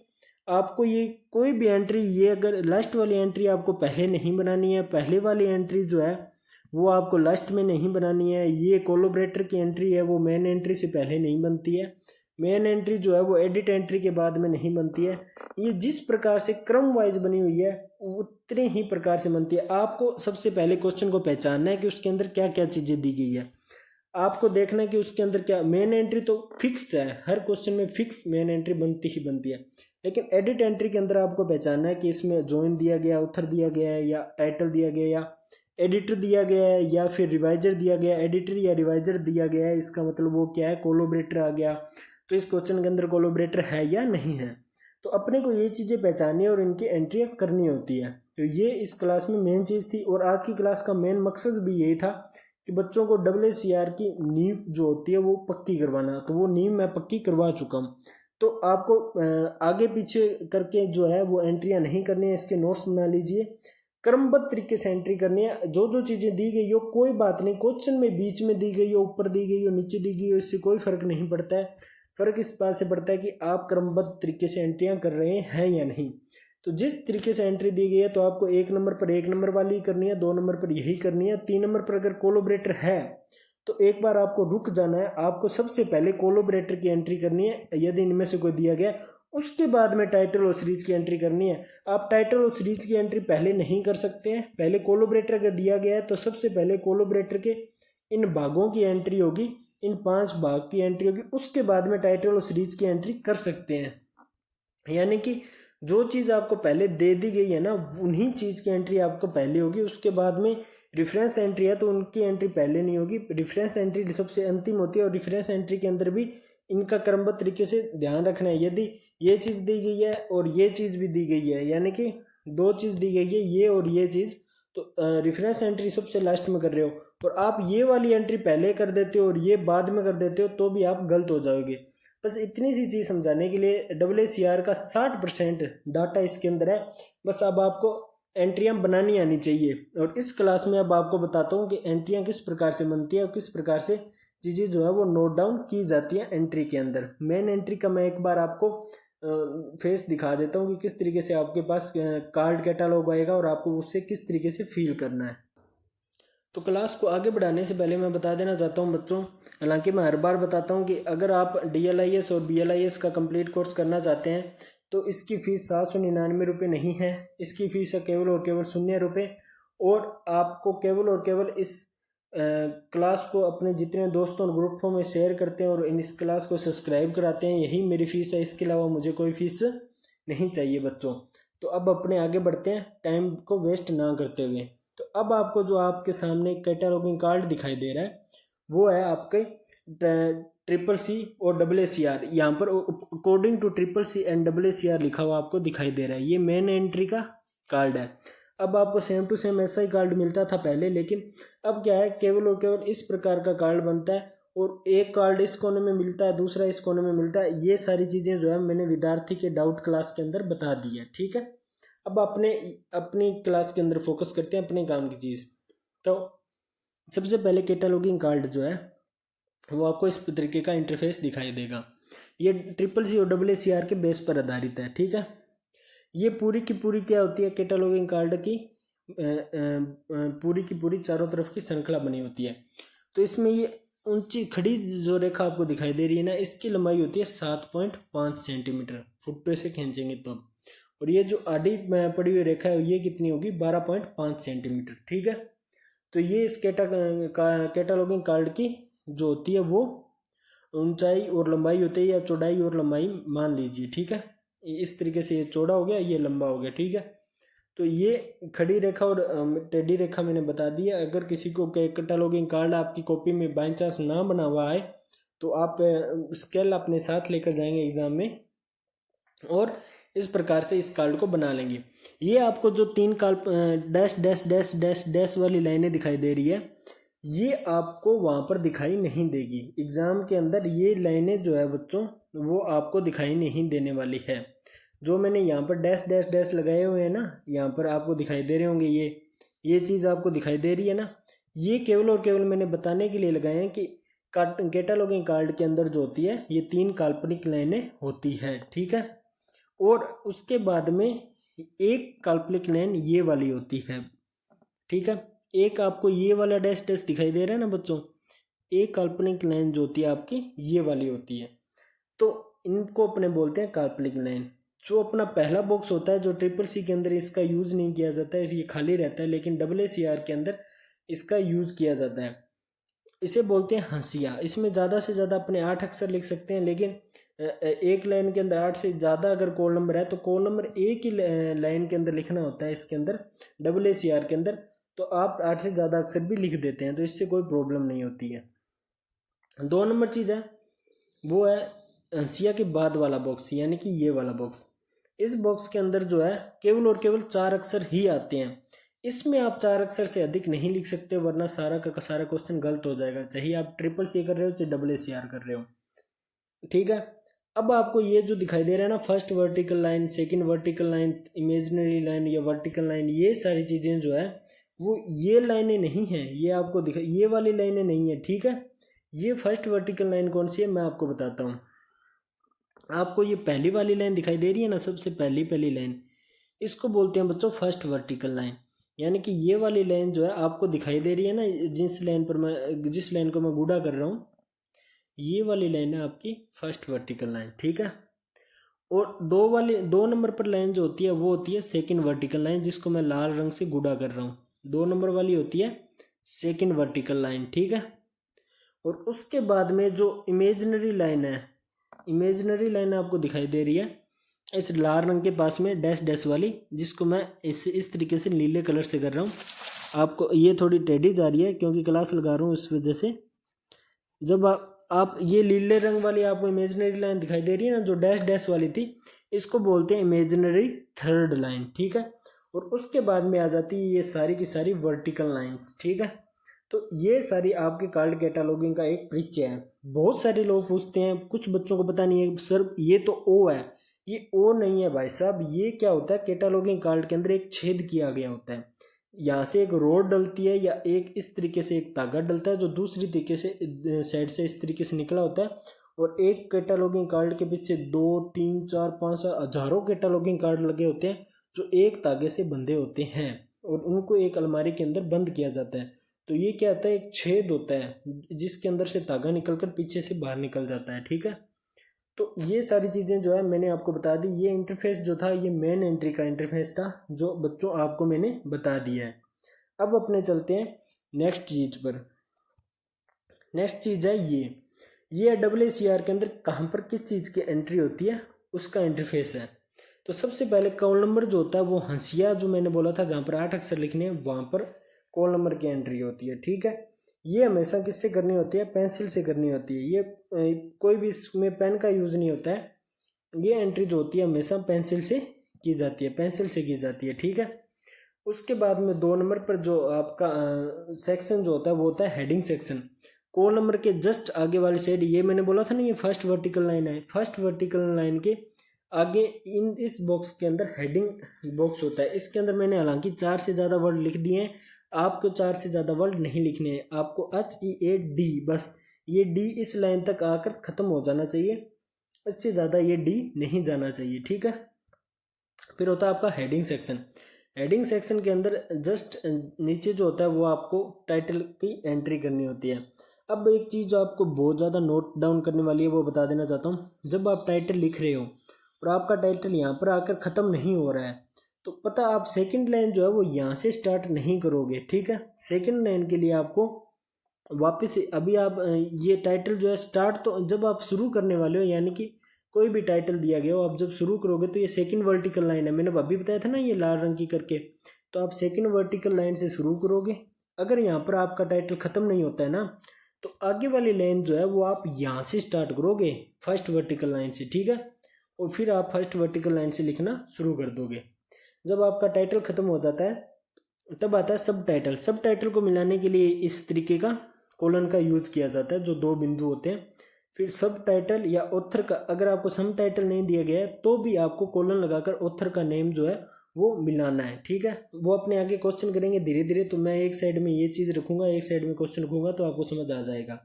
आपको ये कोई भी एंट्री, ये अगर लास्ट वाली एंट्री आपको पहले नहीं बनानी है, पहले वाली एंट्री जो है वो आपको लास्ट में नहीं बनानी है। ये कोलोबरेटर की एंट्री है वो मेन एंट्री से पहले नहीं बनती है, मेन एंट्री जो है वो एडिट एंट्री के बाद में नहीं बनती है। ये जिस प्रकार से क्रम वाइज बनी हुई है उतने ही प्रकार से बनती है। आपको सबसे पहले क्वेश्चन को पहचानना है कि उसके अंदर क्या क्या चीज़ें दी गई है। आपको देखना है कि उसके अंदर क्या मेन एंट्री तो फिक्स है, हर क्वेश्चन में फिक्स मेन एंट्री बनती ही बनती है, लेकिन एडिट एंट्री के अंदर आपको पहचानना है कि इसमें जॉइन दिया गया, ऑथर दिया गया है, या टाइटल दिया गया, या एडिटर दिया गया है, या फिर रिवाइजर दिया गया है। एडिटर या रिवाइजर दिया गया है, इसका मतलब वो क्या है, कोलोबरेटर आ गया। तो इस क्वेश्चन के अंदर कोलोबरेटर है या नहीं है, तो अपने को ये चीज़ें पहचाननी है और इनकी एंट्रियाँ करनी होती है। तो ये इस क्लास में मेन चीज़ थी, और आज की क्लास का मेन मकसद भी यही था कि बच्चों को WACR की नींव जो होती है वो पक्की करवाना। तो वो नींव मैं पक्की करवा चुका हूँ, तो आपको आगे पीछे करके जो है वो एंट्रियाँ नहीं करनी है। इसके नोट्स बना लीजिए, क्रमबद्ध तरीके से एंट्री करनी है। जो जो चीज़ें दी गई हो कोई बात नहीं, क्वेश्चन में बीच में दी गई हो, ऊपर दी गई हो, नीचे दी गई हो, इससे कोई फर्क नहीं पड़ता है। फर्क इस बात से पड़ता है कि आप क्रमबद्ध तरीके से एंट्रियां कर रहे हैं या नहीं। तो जिस तरीके से एंट्री दी गई है तो आपको 1 नंबर पर 1 नंबर वाली करनी है, 2 नंबर पर यही करनी है, 3 नंबर पर अगर कोलोबरेटर है तो एक बार आपको रुक जाना है। आपको सबसे पहले कोलोबरेटर की एंट्री करनी है यदि इनमें से कोई दिया गया, उसके बाद में टाइटल और सीरीज की एंट्री करनी है। आप टाइटल और सीरीज की एंट्री पहले नहीं कर सकते हैं। पहले कोलोबरेटर अगर दिया गया है तो सबसे पहले कोलोबरेटर के इन भागों की एंट्री होगी, इन 5 भाग की एंट्री होगी, उसके बाद में टाइटल और सीरीज की एंट्री कर सकते हैं। यानी कि जो चीज़ आपको पहले दे दी गई है ना, उन्हीं चीज़ की एंट्री आपको पहले होगी। उसके बाद में रेफरेंस एंट्री है तो उनकी एंट्री पहले नहीं होगी, रेफरेंस एंट्री सबसे अंतिम होती है। और रेफरेंस एंट्री के अंदर भी इनका क्रमबद्ध तरीके से ध्यान रखना है। यदि ये चीज़ दी गई है और ये चीज़ भी दी गई है, यानी कि 2 चीज़ दी गई है, ये और ये चीज़, तो रेफरेंस एंट्री सबसे लास्ट में कर रहे हो और आप ये वाली एंट्री पहले कर देते हो और ये बाद में कर देते हो तो भी आप गलत हो जाओगे। बस इतनी सी चीज़ समझाने के लिए WACR का 60% डाटा इसके अंदर है। बस अब आपको एंट्रियां बनानी आनी चाहिए, और इस क्लास में अब आपको बताता हूँ कि एंट्रियां किस प्रकार से बनती है और किस प्रकार से चीज़ें जो है वो नोट डाउन की जाती है एंट्री के अंदर। मेन एंट्री का मैं एक बार आपको फेस दिखा देता हूँ कि किस तरीके से आपके पास कार्ड कैटालॉग आएगा और आपको उससे किस तरीके से फील करना है। तो क्लास को आगे बढ़ाने से पहले मैं बता देना चाहता हूँ बच्चों, हालांकि मैं हर बार बताता हूँ कि अगर आप DLIS और BLIS का कंप्लीट कोर्स करना चाहते हैं तो इसकी फ़ीस 799 रुपये नहीं है। इसकी फ़ीस है केवल और केवल 0 रुपये। और आपको केवल और केवल इस क्लास को अपने जितने दोस्तों और ग्रुपों में शेयर करते हैं और इस क्लास को सब्सक्राइब कराते हैं, यही मेरी फ़ीस है। इसके अलावा मुझे कोई फ़ीस नहीं चाहिए बच्चों। तो अब अपने आगे बढ़ते हैं टाइम को वेस्ट ना करते हुए। तो अब आपको जो आपके सामने कैटालॉगिंग कार्ड दिखाई दे रहा है वो है आपके CCC और WACR। यहाँ पर according to CCC and WACR लिखा हुआ आपको दिखाई दे रहा है। ये मेन एंट्री का कार्ड है। अब आपको सेम टू सेम ऐसा ही कार्ड मिलता था पहले, लेकिन अब क्या है, केवल और केवल इस प्रकार का कार्ड बनता है और एक कार्ड इस कोने में मिलता है, दूसरा इस कोने में मिलता है। ये सारी चीज़ें जो है मैंने विद्यार्थी के डाउट क्लास के अंदर बता दी है, ठीक है। अब अपनी क्लास के अंदर फोकस करते हैं अपने काम की चीज़। तो सबसे पहले कैटालॉगिंग कार्ड जो है वो आपको इस तरीके का इंटरफेस दिखाई देगा। ये CCC और WACR के बेस पर आधारित है, ठीक है। ये पूरी की पूरी क्या होती है, कैटालॉगिंग कार्ड की पूरी की पूरी चारों तरफ की श्रृंखला बनी होती है। तो इसमें ये ऊंची खड़ी जो रेखा आपको दिखाई दे रही है ना, इसकी लंबाई होती है 7.5 सेंटीमीटर, फुट से खींचेंगे तो। और ये जो आड़ी पड़ी हुई रेखा है ये कितनी होगी, 12.5 सेंटीमीटर, ठीक है। तो ये इस कैटालॉगिंग कार्ड की जो होती है वो ऊंचाई और लंबाई होती है, या चौड़ाई और लंबाई मान लीजिए, ठीक है। इस तरीके से ये चौड़ा हो गया, ये लंबा हो गया, ठीक है। तो ये खड़ी रेखा और टेढ़ी रेखा मैंने बता दी है। अगर किसी को कैटालॉगिंग कार्ड आपकी कॉपी में बाई चांस ना बना हुआ है तो आप स्केल अपने साथ लेकर जाएंगे एग्ज़ाम में और इस प्रकार से इस कार्ड को बना लेंगे। ये आपको जो 3 dash dash dash dash dash वाली लाइनें दिखाई दे रही है, ये आपको वहाँ पर दिखाई नहीं देगी। एग्ज़ाम के अंदर ये लाइनें जो है बच्चों वो आपको दिखाई नहीं देने वाली है। जो मैंने यहाँ पर डैश डैश डैश लगाए हुए हैं ना, यहाँ पर आपको दिखाई दे रहे होंगे, ये चीज़ आपको दिखाई दे रही है ना। ये केवल और केवल मैंने बताने के लिए लगाए हैं कि कैटालॉगिंग कार्ड के अंदर जो होती है ये 3 काल्पनिक लाइनें होती है, ठीक है। और उसके बाद में एक काल्पनिक लाइन ये वाली होती है, ठीक है। एक आपको ये वाला डैश डैश दिखाई दे रहा है ना बच्चों, एक काल्पनिक लाइन जो होती है आपकी ये वाली होती है। तो इनको अपने बोलते हैं काल्पनिक लाइन। जो अपना पहला बॉक्स होता है जो ट्रिपल सी के अंदर इसका यूज नहीं किया जाता है, ये खाली रहता है, लेकिन AACR के अंदर इसका यूज किया जाता है। इसे बोलते हैं हंसिया। इसमें ज़्यादा से ज़्यादा अपने 8 अक्षर लिख सकते हैं, लेकिन एक लाइन के अंदर 8 से ज़्यादा अगर कोड नंबर है तो कोड नंबर एक ही लाइन के अंदर लिखना होता है इसके अंदर AACR के अंदर। तो आप 8 से ज़्यादा अक्षर भी लिख देते हैं तो इससे कोई प्रॉब्लम नहीं होती है। 2 नंबर चीज़ है वो है हंसिया के बाद वाला बॉक्स, यानी कि ये वाला बॉक्स। इस बॉक्स के अंदर जो है केवल और केवल 4 अक्षर ही आते हैं। इसमें आप 4 अक्षर से अधिक नहीं लिख सकते, वरना सारा का सारा क्वेश्चन गलत हो जाएगा, चाहे आप CCC कर रहे हो चाहे AACR कर रहे हो, ठीक है। अब आपको ये जो दिखाई दे रहा है ना, first vertical line, second vertical line, imaginary line या वर्टिकल लाइन, ये सारी चीज़ें जो है वो ये लाइनें नहीं हैं, ये आपको दिखा, ये वाली लाइनें नहीं है, ठीक है। ये फर्स्ट वर्टिकल लाइन कौन सी है मैं आपको बताता हूँ। आपको ये पहली वाली लाइन दिखाई दे रही है ना, सबसे पहली लाइन, इसको बोलते हैं बच्चों फर्स्ट वर्टिकल लाइन। यानी कि ये वाली लाइन जो है आपको दिखाई दे रही है ना, जिस लाइन को मैं गूढ़ा कर रहा हूँ, ये वाली लाइन है आपकी फर्स्ट वर्टिकल लाइन, ठीक है। और 2 नंबर पर लाइन जो होती है वो होती है सेकंड वर्टिकल लाइन, जिसको मैं लाल रंग से गूढ़ा कर रहा हूँ। 2 नंबर वाली होती है सेकंड वर्टिकल लाइन, ठीक है। और उसके बाद में जो इमेजिनरी लाइन है, इमेजिनरी लाइन आपको दिखाई दे रही है इस लाल रंग के पास में डैश डैश वाली, जिसको मैं इस तरीके से नीले कलर से कर रहा हूँ। आपको ये थोड़ी टेढ़ी जा रही है क्योंकि क्लास लगा रहा हूँ इस वजह से। जब आप ये नीले रंग वाली आपको इमेजिनरी लाइन दिखाई दे रही है ना, जो डैश डैश वाली थी, इसको बोलते हैं इमेजिनरी थर्ड लाइन, ठीक है। और उसके बाद में आ जाती है ये सारी की सारी वर्टिकल लाइंस, ठीक है। तो ये सारी आपके कार्ड कैटालॉगिंग का एक परिचय है। बहुत सारे लोग पूछते हैं, कुछ बच्चों को पता नहीं है सर ये तो ओ है, ये ओ नहीं है भाई साहब। ये क्या होता है, कैटालॉगिंग कार्ड के अंदर एक छेद किया गया होता है, यहाँ से एक रोड डलती है या एक इस तरीके से एक धागा डलता है जो दूसरी तरीके से साइड से इस तरीके से निकला होता है। और एक कैटालॉगिंग कार्ड के पीछे 2 3 4 5 हजारों कैटालॉगिंग कार्ड लगे होते हैं जो एक धागे से बंधे होते हैं और उनको एक अलमारी के अंदर बंद किया जाता है। तो ये क्या होता है, एक छेद होता है जिसके अंदर से धागा निकलकर पीछे से बाहर निकल जाता है, ठीक है। तो ये सारी चीज़ें जो है मैंने आपको बता दी। ये इंटरफेस जो था ये मेन एंट्री का इंटरफेस था जो बच्चों आपको मैंने बता दिया है। अब अपने चलते हैं नेक्स्ट चीज़ पर। नेक्स्ट चीज़ है ये AACR के अंदर कहाँ पर किस चीज़ की एंट्री होती है उसका इंटरफेस है। तो सबसे पहले कॉल नंबर जो होता है वो हंसिया जो मैंने बोला था जहाँ पर 8 अक्षर लिखने हैं वहाँ पर कॉल नंबर की एंट्री होती है, ठीक है। ये हमेशा किससे करनी होती है, पेंसिल से करनी होती है। ये कोई भी इसमें पेन का यूज़ नहीं होता है। ये एंट्री जो होती है हमेशा पेंसिल से की जाती है, पेंसिल से की जाती है, ठीक है। उसके बाद में 2 नंबर पर जो आपका सेक्शन जो होता है वो होता है हेडिंग सेक्शन। कॉल नंबर के जस्ट आगे वाली साइड, ये मैंने बोला था ना ये फर्स्ट वर्टिकल लाइन है, फर्स्ट वर्टिकल लाइन के आगे इस बॉक्स के अंदर हेडिंग बॉक्स होता है। इसके अंदर मैंने हालांकि 4 से ज़्यादा वर्ड लिख दिए हैं, आपको 4 से ज़्यादा वर्ड नहीं लिखने हैं। आपको HEAD बस ये D इस लाइन तक आकर ख़त्म हो जाना चाहिए, इससे ज़्यादा ये D नहीं जाना चाहिए, ठीक है। फिर होता है आपका हेडिंग सेक्शन। हेडिंग सेक्शन के अंदर जस्ट नीचे जो होता है वो आपको टाइटल की एंट्री करनी होती है। अब एक चीज़ जो आपको बहुत ज़्यादा नोट डाउन करने वाली है वो बता देना चाहता हूँ। जब आप टाइटल लिख रहे हो और आपका टाइटल यहाँ पर आकर ख़त्म नहीं हो रहा है तो पता आप सेकंड लाइन जो है वो यहाँ से स्टार्ट नहीं करोगे, ठीक है। सेकंड लाइन के लिए आपको वापस अभी आप ये टाइटल जो है स्टार्ट, तो जब आप शुरू करने वाले हो यानी कि कोई भी टाइटल दिया गया हो आप जब शुरू करोगे तो ये सेकंड वर्टिकल लाइन है, मैंने अभी बताया था ना ये लाल रंग की करके, तो आप सेकंड वर्टिकल लाइन से शुरू करोगे। अगर यहाँ पर आपका टाइटल ख़त्म नहीं होता है ना तो आगे वाली लाइन जो है वो आप यहाँ से स्टार्ट करोगे फर्स्ट वर्टिकल लाइन से, ठीक है। और फिर आप फर्स्ट वर्टिकल लाइन से लिखना शुरू कर दोगे। जब आपका टाइटल ख़त्म हो जाता है तब आता है सब टाइटल। सब टाइटल को मिलाने के लिए इस तरीके का कोलन का यूज़ किया जाता है जो 2 बिंदु होते हैं। फिर सब टाइटल या ऑथर का, अगर आपको सब टाइटल नहीं दिया गया है तो भी आपको कोलन लगाकर ऑथर का नेम जो है वो मिलाना है। ठीक है, वो अपने आगे क्वेश्चन करेंगे धीरे धीरे, तो मैं एक साइड में ये चीज़ रखूँगा, एक साइड में क्वेश्चन रखूँगा, तो आपको समझ आ जाएगा।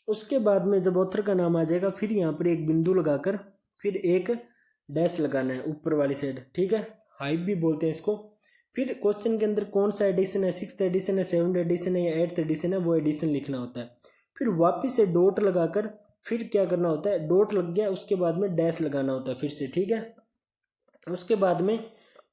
उसके बाद में जब ऑथर का नाम आ जाएगा, फिर यहाँ पर एक बिंदु लगाकर फिर एक डैश लगाना है ऊपर वाली साइड। ठीक है, हाइप भी बोलते हैं इसको। फिर क्वेश्चन के अंदर कौन सा एडिशन है, 6th एडिशन है, 7th एडिशन है या 8th एडिशन है, वो एडिशन लिखना होता है। फिर वापस से डॉट लगाकर फिर क्या करना होता है, डॉट लग गया उसके बाद में डैश लगाना होता है फिर से। ठीक है, उसके बाद में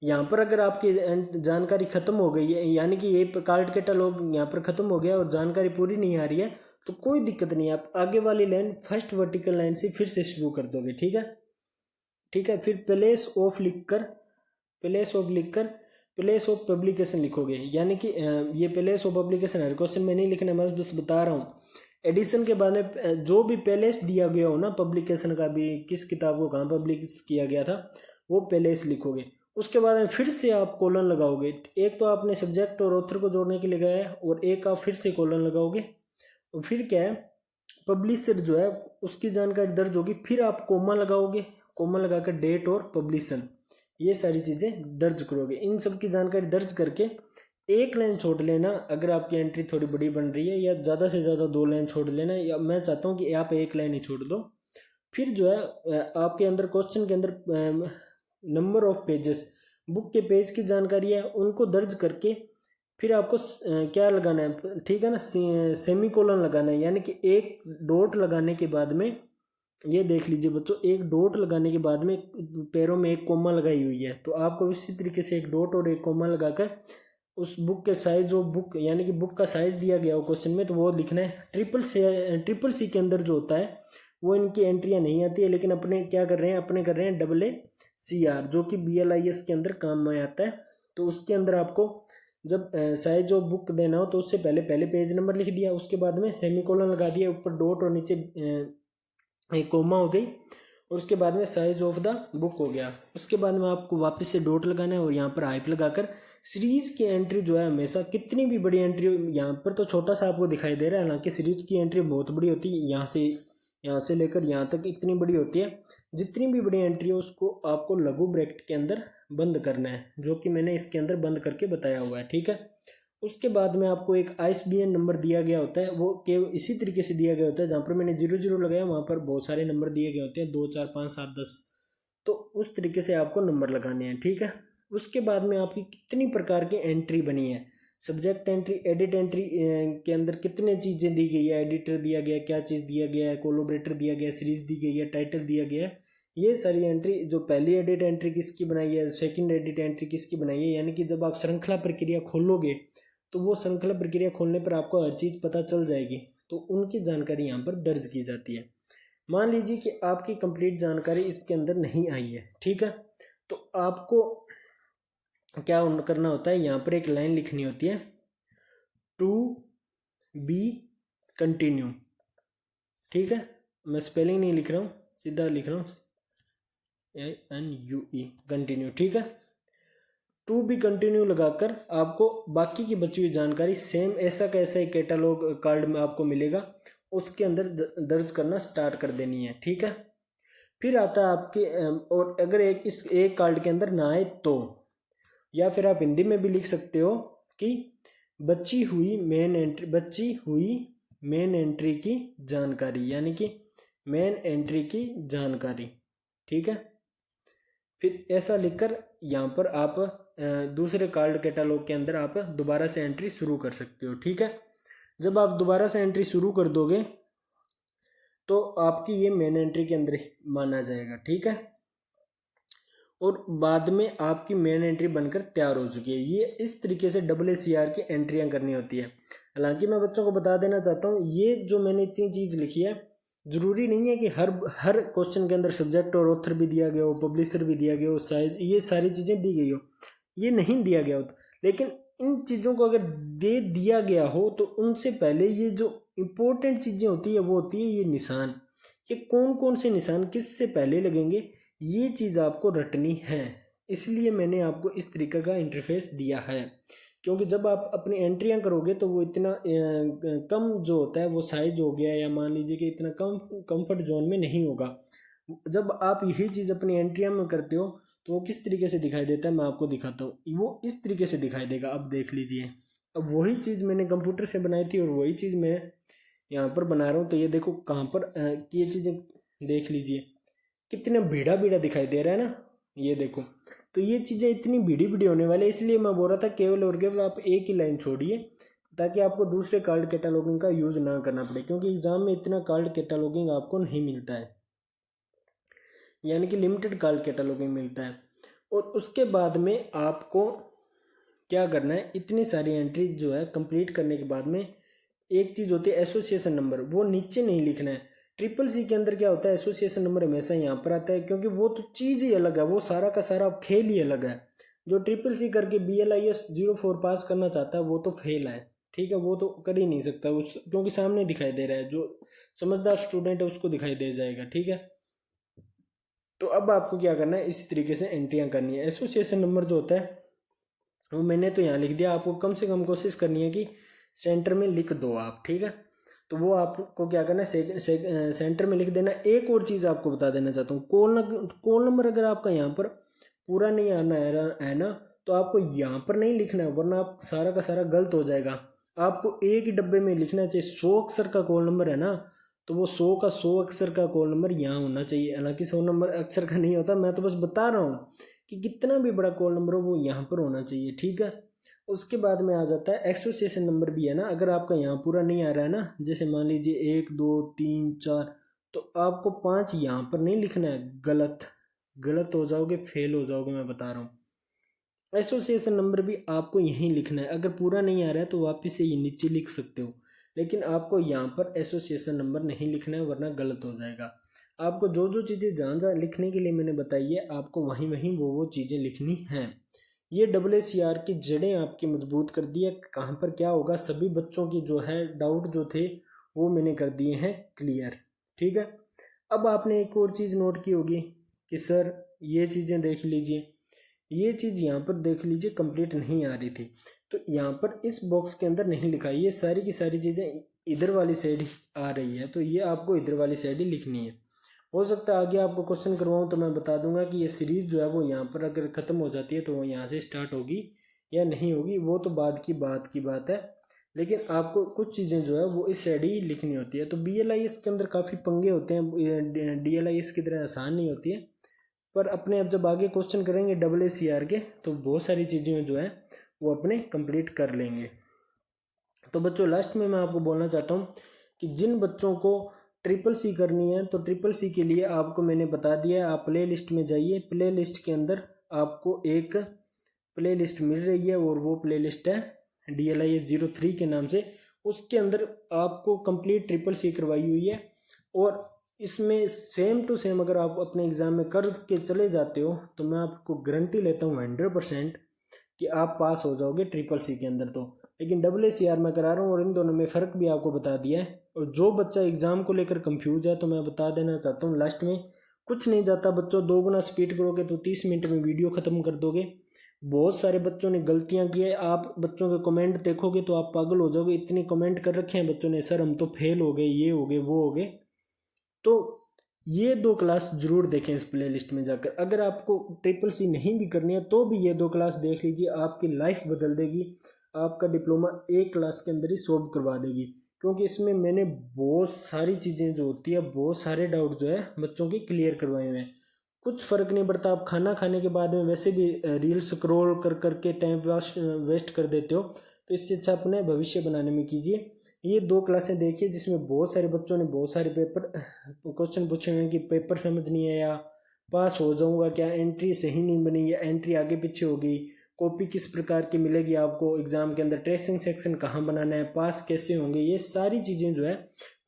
यहाँ पर अगर आपकी जानकारी खत्म हो गई है, यानी कि ये कार्ड कैटलॉग यहाँ पर खत्म हो गया और जानकारी पूरी नहीं आ रही है, तो कोई दिक्कत नहीं है, आप आगे वाली लाइन फर्स्ट वर्टिकल लाइन से फिर से शुरू कर दोगे। ठीक है, ठीक है, फिर प्लेस ऑफ लिखकर प्लेस ऑफ पब्लिकेशन लिखोगे, यानी कि ये place of publication her question में नहीं लिखना, मैं बस बता रहा हूँ। एडिशन के बाद में जो भी प्लेस दिया गया हो ना पब्लिकेशन का भी, किस किताब को कहाँ पब्लिश किया गया था, वो प्लेस लिखोगे। उसके बाद में फिर से आप कॉलन लगाओगे, एक तो आपने सब्जेक्ट और ऑथर को जोड़ने के लिए लगाया है, और एक आप फिर से कॉलन लगाओगे। और फिर क्या है, पब्लिशर जो है उसकी जानकारी दर्ज होगी, फिर आप कोमा लगाओगे, कोमा लगाकर डेट और पब्लिशन, ये सारी चीज़ें दर्ज करोगे। इन सब की जानकारी दर्ज करके एक लाइन छोड़ लेना, अगर आपकी एंट्री थोड़ी बड़ी बन रही है, या ज़्यादा से ज़्यादा 2 लाइन छोड़ लेना, या मैं चाहता हूँ कि आप एक लाइन ही छोड़ दो। फिर जो है आपके अंदर क्वेश्चन के अंदर नंबर ऑफ पेजेस, बुक के पेज की जानकारी है, उनको दर्ज करके फिर आपको क्या लगाना है, ठीक है ना, सेमी कोलन लगाना है, यानी कि एक डॉट लगाने के बाद में, ये देख लीजिए बच्चों, एक डॉट लगाने के बाद में पैरों में एक कोमा लगाई हुई है, तो आपको इसी तरीके से एक डॉट और एक कोमा लगाकर उस बुक के साइज ऑफ बुक, यानी कि बुक का साइज दिया गया हो क्वेश्चन में, तो वो लिखना है। ट्रिपल सी के अंदर जो होता है वो इनकी एंट्रियाँ नहीं आती है, लेकिन अपने क्या कर रहे हैं, अपने कर रहे हैं AACR, जो कि BLIS के अंदर काम में आता है। तो उसके अंदर आपको जब साइज ऑफ बुक देना हो, तो उससे पहले पेज नंबर लिख दिया, उसके बाद में सेमीकोलन लगा दिया, ऊपर डॉट और नीचे एक कोमा हो गई, और उसके बाद में साइज ऑफ द बुक हो गया। उसके बाद में आपको वापस से डॉट लगाना है, और यहाँ पर हाइप लगाकर सीरीज की एंट्री जो है, हमेशा कितनी भी बड़ी एंट्री, यहाँ पर तो छोटा सा आपको दिखाई दे रहा है, हालांकि सीरीज की एंट्री बहुत बड़ी होती है, यहाँ से लेकर यहाँ तक इतनी बड़ी होती है। जितनी भी बड़ी एंट्री है उसको आपको लघु ब्रैकेट के अंदर बंद करना है, जो कि मैंने इसके अंदर बंद करके बताया हुआ है। ठीक है, उसके बाद में आपको एक ISBN नंबर दिया गया होता है, वो केवल इसी तरीके से दिया गया होता है, जहाँ पर मैंने 00 लगाया वहाँ पर बहुत सारे नंबर दिए गए होते हैं, 2 4 5 7 10, तो उस तरीके से आपको नंबर लगाने हैं। ठीक है, उसके बाद में आपकी कितनी प्रकार की एंट्री बनी है, सब्जेक्ट एंट्री, एडिट एंट्री के अंदर कितने चीज़ें दी गई है, एडिटर दिया गया है, क्या चीज़ दिया गया है, कोलोबरेटर दिया गया है, सीरीज दी गई है, टाइटल दिया गया है, ये सारी एंट्री, जो पहली एडिट एंट्री किसकी बनाई है, सेकंड एडिट एंट्री किसकी बनाई है, यानी कि जब आप श्रृंखला प्रक्रिया खोलोगे, तो वो श्रृंखला प्रक्रिया खोलने पर आपको हर चीज़ पता चल जाएगी, तो उनकी जानकारी यहाँ पर दर्ज की जाती है। मान लीजिए कि आपकी कंप्लीट जानकारी इसके अंदर नहीं आई है, ठीक है, तो आपको क्या करना होता है, यहाँ पर एक लाइन लिखनी होती है, टू बी कंटिन्यू। ठीक है, मैं स्पेलिंग नहीं लिख रहा हूँ, सीधा लिख रहा हूँ ANUE, कंटिन्यू। ठीक है, टू बी कंटिन्यू लगाकर आपको बाकी की बची हुई जानकारी सेम ऐसा कैसा एक कैटलॉग कार्ड में आपको मिलेगा, उसके अंदर दर्ज करना स्टार्ट कर देनी है। ठीक है, फिर आता है आपके, और अगर एक कार्ड के अंदर ना आए तो, या फिर आप हिंदी में भी लिख सकते हो कि बची हुई मेन एंट्री की जानकारी, यानी कि मेन एंट्री की जानकारी। ठीक है, फिर ऐसा लिखकर यहाँ पर आप दूसरे कार्ड कैटलॉग के अंदर आप दोबारा से एंट्री शुरू कर सकते हो। ठीक है, जब आप दोबारा से एंट्री शुरू कर दोगे तो आपकी ये मेन एंट्री के अंदर माना जाएगा। ठीक है, और बाद में आपकी मेन एंट्री बनकर तैयार हो चुकी है। ये इस तरीके से AACR की एंट्रियां करनी होती है। हालांकि मैं बच्चों को बता देना चाहता हूँ, ये जो मैंने इतनी चीज़ लिखी है, ज़रूरी नहीं है कि हर क्वेश्चन के अंदर सब्जेक्ट और ऑथर भी दिया गया हो, पब्लिशर भी दिया गया हो, साइज, ये सारी चीज़ें दी गई हो, ये नहीं दिया गया हो, लेकिन इन चीज़ों को अगर दे दिया गया हो तो उनसे पहले ये जो इम्पोर्टेंट चीज़ें होती है वो होती है ये निशान, ये कौन कौन से निशान किस से पहले लगेंगे, ये चीज़ आपको रटनी है। इसलिए मैंने आपको इस तरीके का इंटरफेस दिया है, क्योंकि जब आप अपनी एंट्रियां करोगे तो वो इतना कम जो होता है वो साइज हो गया, या मान लीजिए कि इतना कम कंफर्ट जोन में नहीं होगा, जब आप यही चीज़ अपनी एंट्रियाँ में करते हो तो वो किस तरीके से दिखाई देता है मैं आपको दिखाता हूँ। वो इस तरीके से दिखाई देगा, अब देख लीजिए। अब वही चीज़ मैंने कंप्यूटर से बनाई थी और वही चीज़ मैं यहाँ पर बना रहा हूँ। तो ये देखो कहाँ पर ये चीज़ें देख लीजिए, कितना भीड़ा भीड़ा दिखाई दे रहा है ना, ये देखो। तो ये चीज़ें इतनी भीड़ी भीड़ी होने वाली है, इसलिए मैं बोल रहा था केवल और केवल आप एक ही लाइन छोड़िए ताकि आपको दूसरे कार्ड कैटालॉगिंग का यूज़ ना करना पड़े, क्योंकि एग्ज़ाम में इतना कार्ड कैटालॉगिंग आपको नहीं मिलता है, यानी कि लिमिटेड कार्ड कैटालॉगिंग मिलता है। और उसके बाद में आपको क्या करना है, इतनी सारी एंट्री जो है कंप्लीट करने के बाद में एक चीज़ होती है एसोसिएशन नंबर, वो नीचे नहीं लिखना है। ट्रिपल सी के अंदर क्या होता है, एसोसिएशन नंबर हमेशा यहाँ पर आता है, क्योंकि वो तो चीज़ ही अलग है, वो सारा का सारा खेल ही अलग है। जो ट्रिपल सी करके BLIS 04 पास करना चाहता है वो तो फेल है, ठीक है, वो तो कर ही नहीं सकता उस, क्योंकि सामने दिखाई दे रहा है, जो समझदार स्टूडेंट है उसको दिखाई दे जाएगा, ठीक है। तो अब आपको क्या करना है, इसी तरीके से एंट्रियाँ करनी है। एसोसिएशन नंबर जो होता है वो मैंने तो यहाँ लिख दिया, आपको कम से कम कोशिश करनी है कि सेंटर में लिख दो आप, ठीक है। तो वो आपको क्या करना है, सेंटर में लिख देना। एक और चीज़ आपको बता देना चाहता हूँ, कॉल नंबर अगर आपका यहाँ पर पूरा नहीं आना है ना, तो आपको यहाँ पर नहीं लिखना है, वरना आप सारा का सारा गलत हो जाएगा। आपको एक ही डब्बे में लिखना चाहिए। 100 अक्षर का कॉल नंबर है ना, तो वो 100 का 100 अक्षर का कॉल नंबर यहाँ होना चाहिए। हालांकि 100 नंबर अक्षर का नहीं होता, मैं तो बस बता रहा हूँ कि कितना भी बड़ा कॉल नंबर हो वो यहाँ पर होना चाहिए, ठीक है। उसके बाद में आ जाता है एसोसिएशन नंबर भी है ना, अगर आपका यहाँ पूरा नहीं आ रहा है ना, जैसे मान लीजिए 1 2 3 4, तो आपको 5 यहाँ पर नहीं लिखना है, गलत गलत हो जाओगे, फेल हो जाओगे, मैं बता रहा हूँ। एसोसिएशन नंबर भी आपको यहीं लिखना है। अगर पूरा नहीं आ रहा है तो वापस से ये नीचे लिख सकते हो, लेकिन आपको यहाँ पर एसोसिएशन नंबर नहीं लिखना है, वरना गलत हो जाएगा। आपको जो जो चीज़ें जहाँ जहाँ लिखने के लिए मैंने बताई है, आपको वहीं वहीं वो चीज़ें लिखनी हैं। ये AACR की जड़ें आपकी मजबूत कर दी है। कहाँ पर क्या होगा, सभी बच्चों की जो है डाउट जो थे वो मैंने कर दिए हैं क्लियर, ठीक है। अब आपने एक और चीज़ नोट की होगी कि सर ये चीज़ें देख लीजिए, ये चीज़ यहाँ पर देख लीजिए कंप्लीट नहीं आ रही थी, तो यहाँ पर इस बॉक्स के अंदर नहीं लिखा, ये सारी की सारी चीज़ें इधर वाली साइड आ रही है, तो ये आपको इधर वाली साइड ही लिखनी है। हो सकता है आगे आपको क्वेश्चन करवाऊँ तो मैं बता दूंगा कि ये सीरीज़ जो है वो यहाँ पर अगर ख़त्म हो जाती है तो वो यहाँ से स्टार्ट होगी या नहीं होगी, वो तो बाद की बात है। लेकिन आपको कुछ चीज़ें जो है वो इस साइड ही लिखनी होती है। तो BLIS के अंदर काफ़ी पंगे होते हैं, DLIS की तरह आसान नहीं होती है, पर अपने अब जब आगे क्वेश्चन करेंगे AACR के तो बहुत सारी चीज़ें जो है वो अपने कंप्लीट कर लेंगे। तो बच्चों लास्ट में मैं आपको बोलना चाहता हूँ कि जिन बच्चों को CCC करनी है तो CCC के लिए आपको मैंने बता दिया है, आप प्ले लिस्ट में जाइए। प्ले लिस्ट के अंदर आपको एक प्ले लिस्ट मिल रही है और वो प्ले लिस्ट है DLIS 03 के नाम से। उसके अंदर आपको कंप्लीट CCC करवाई हुई है, और इसमें सेम टू सेम अगर आप अपने एग्ज़ाम में कर के चले जाते हो तो मैं आपको गारंटी लेता हूँ 100% कि आप पास हो जाओगे CCC के अंदर। तो लेकिन AACR मैं करा रहा हूँ और इन दोनों में फ़र्क भी आपको बता दिया है। और जो बच्चा एग्ज़ाम को लेकर कंफ्यूज है तो मैं बता देना चाहता हूँ लास्ट में, कुछ नहीं जाता बच्चों, 2 गुना स्पीड करोगे तो 30 मिनट में वीडियो ख़त्म कर दोगे। बहुत सारे बच्चों ने गलतियाँ की है, आप बच्चों के कमेंट देखोगे तो आप पागल हो जाओगे, इतने कमेंट कर रखे हैं बच्चों ने, सर हम तो फेल हो गए, ये हो गए वो हो गए। तो ये 2 क्लास जरूर देखें इस प्ले लिस्ट में जाकर। अगर आपको CCC नहीं भी करनी है तो भी ये 2 क्लास देख लीजिए, आपकी लाइफ बदल देगी, आपका डिप्लोमा एक क्लास के अंदर ही सॉल्व करवा देगी। क्योंकि इसमें मैंने बहुत सारी चीज़ें जो होती है, बहुत सारे डाउट जो है बच्चों के क्लियर करवाए हुए हैं। कुछ फ़र्क नहीं पड़ता, आप खाना खाने के बाद में वैसे भी रील स्क्रॉल कर करके टाइम वेस्ट कर देते हो, तो इससे अच्छा अपने भविष्य बनाने में कीजिए। ये 2 क्लासें देखिए जिसमें बहुत सारे बच्चों ने बहुत सारे पेपर क्वेश्चन पूछे हुए हैं कि पेपर समझ नहीं आया, पास हो जाऊंगा क्या, एंट्री सही नहीं बनी या एंट्री आगे पीछे हो गई, कॉपी किस प्रकार की मिलेगी आपको एग्ज़ाम के अंदर, ट्रेसिंग सेक्शन कहाँ बनाना है, पास कैसे होंगे, ये सारी चीज़ें जो है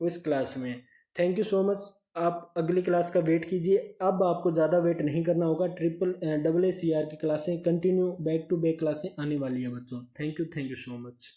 वो इस क्लास में। Thank you so much. आप अगली क्लास का वेट कीजिए, अब आपको ज़्यादा वेट नहीं करना होगा। AACR की क्लासें कंटिन्यू बैक टू बैक क्लासें आने वाली है बच्चों। Thank you so much.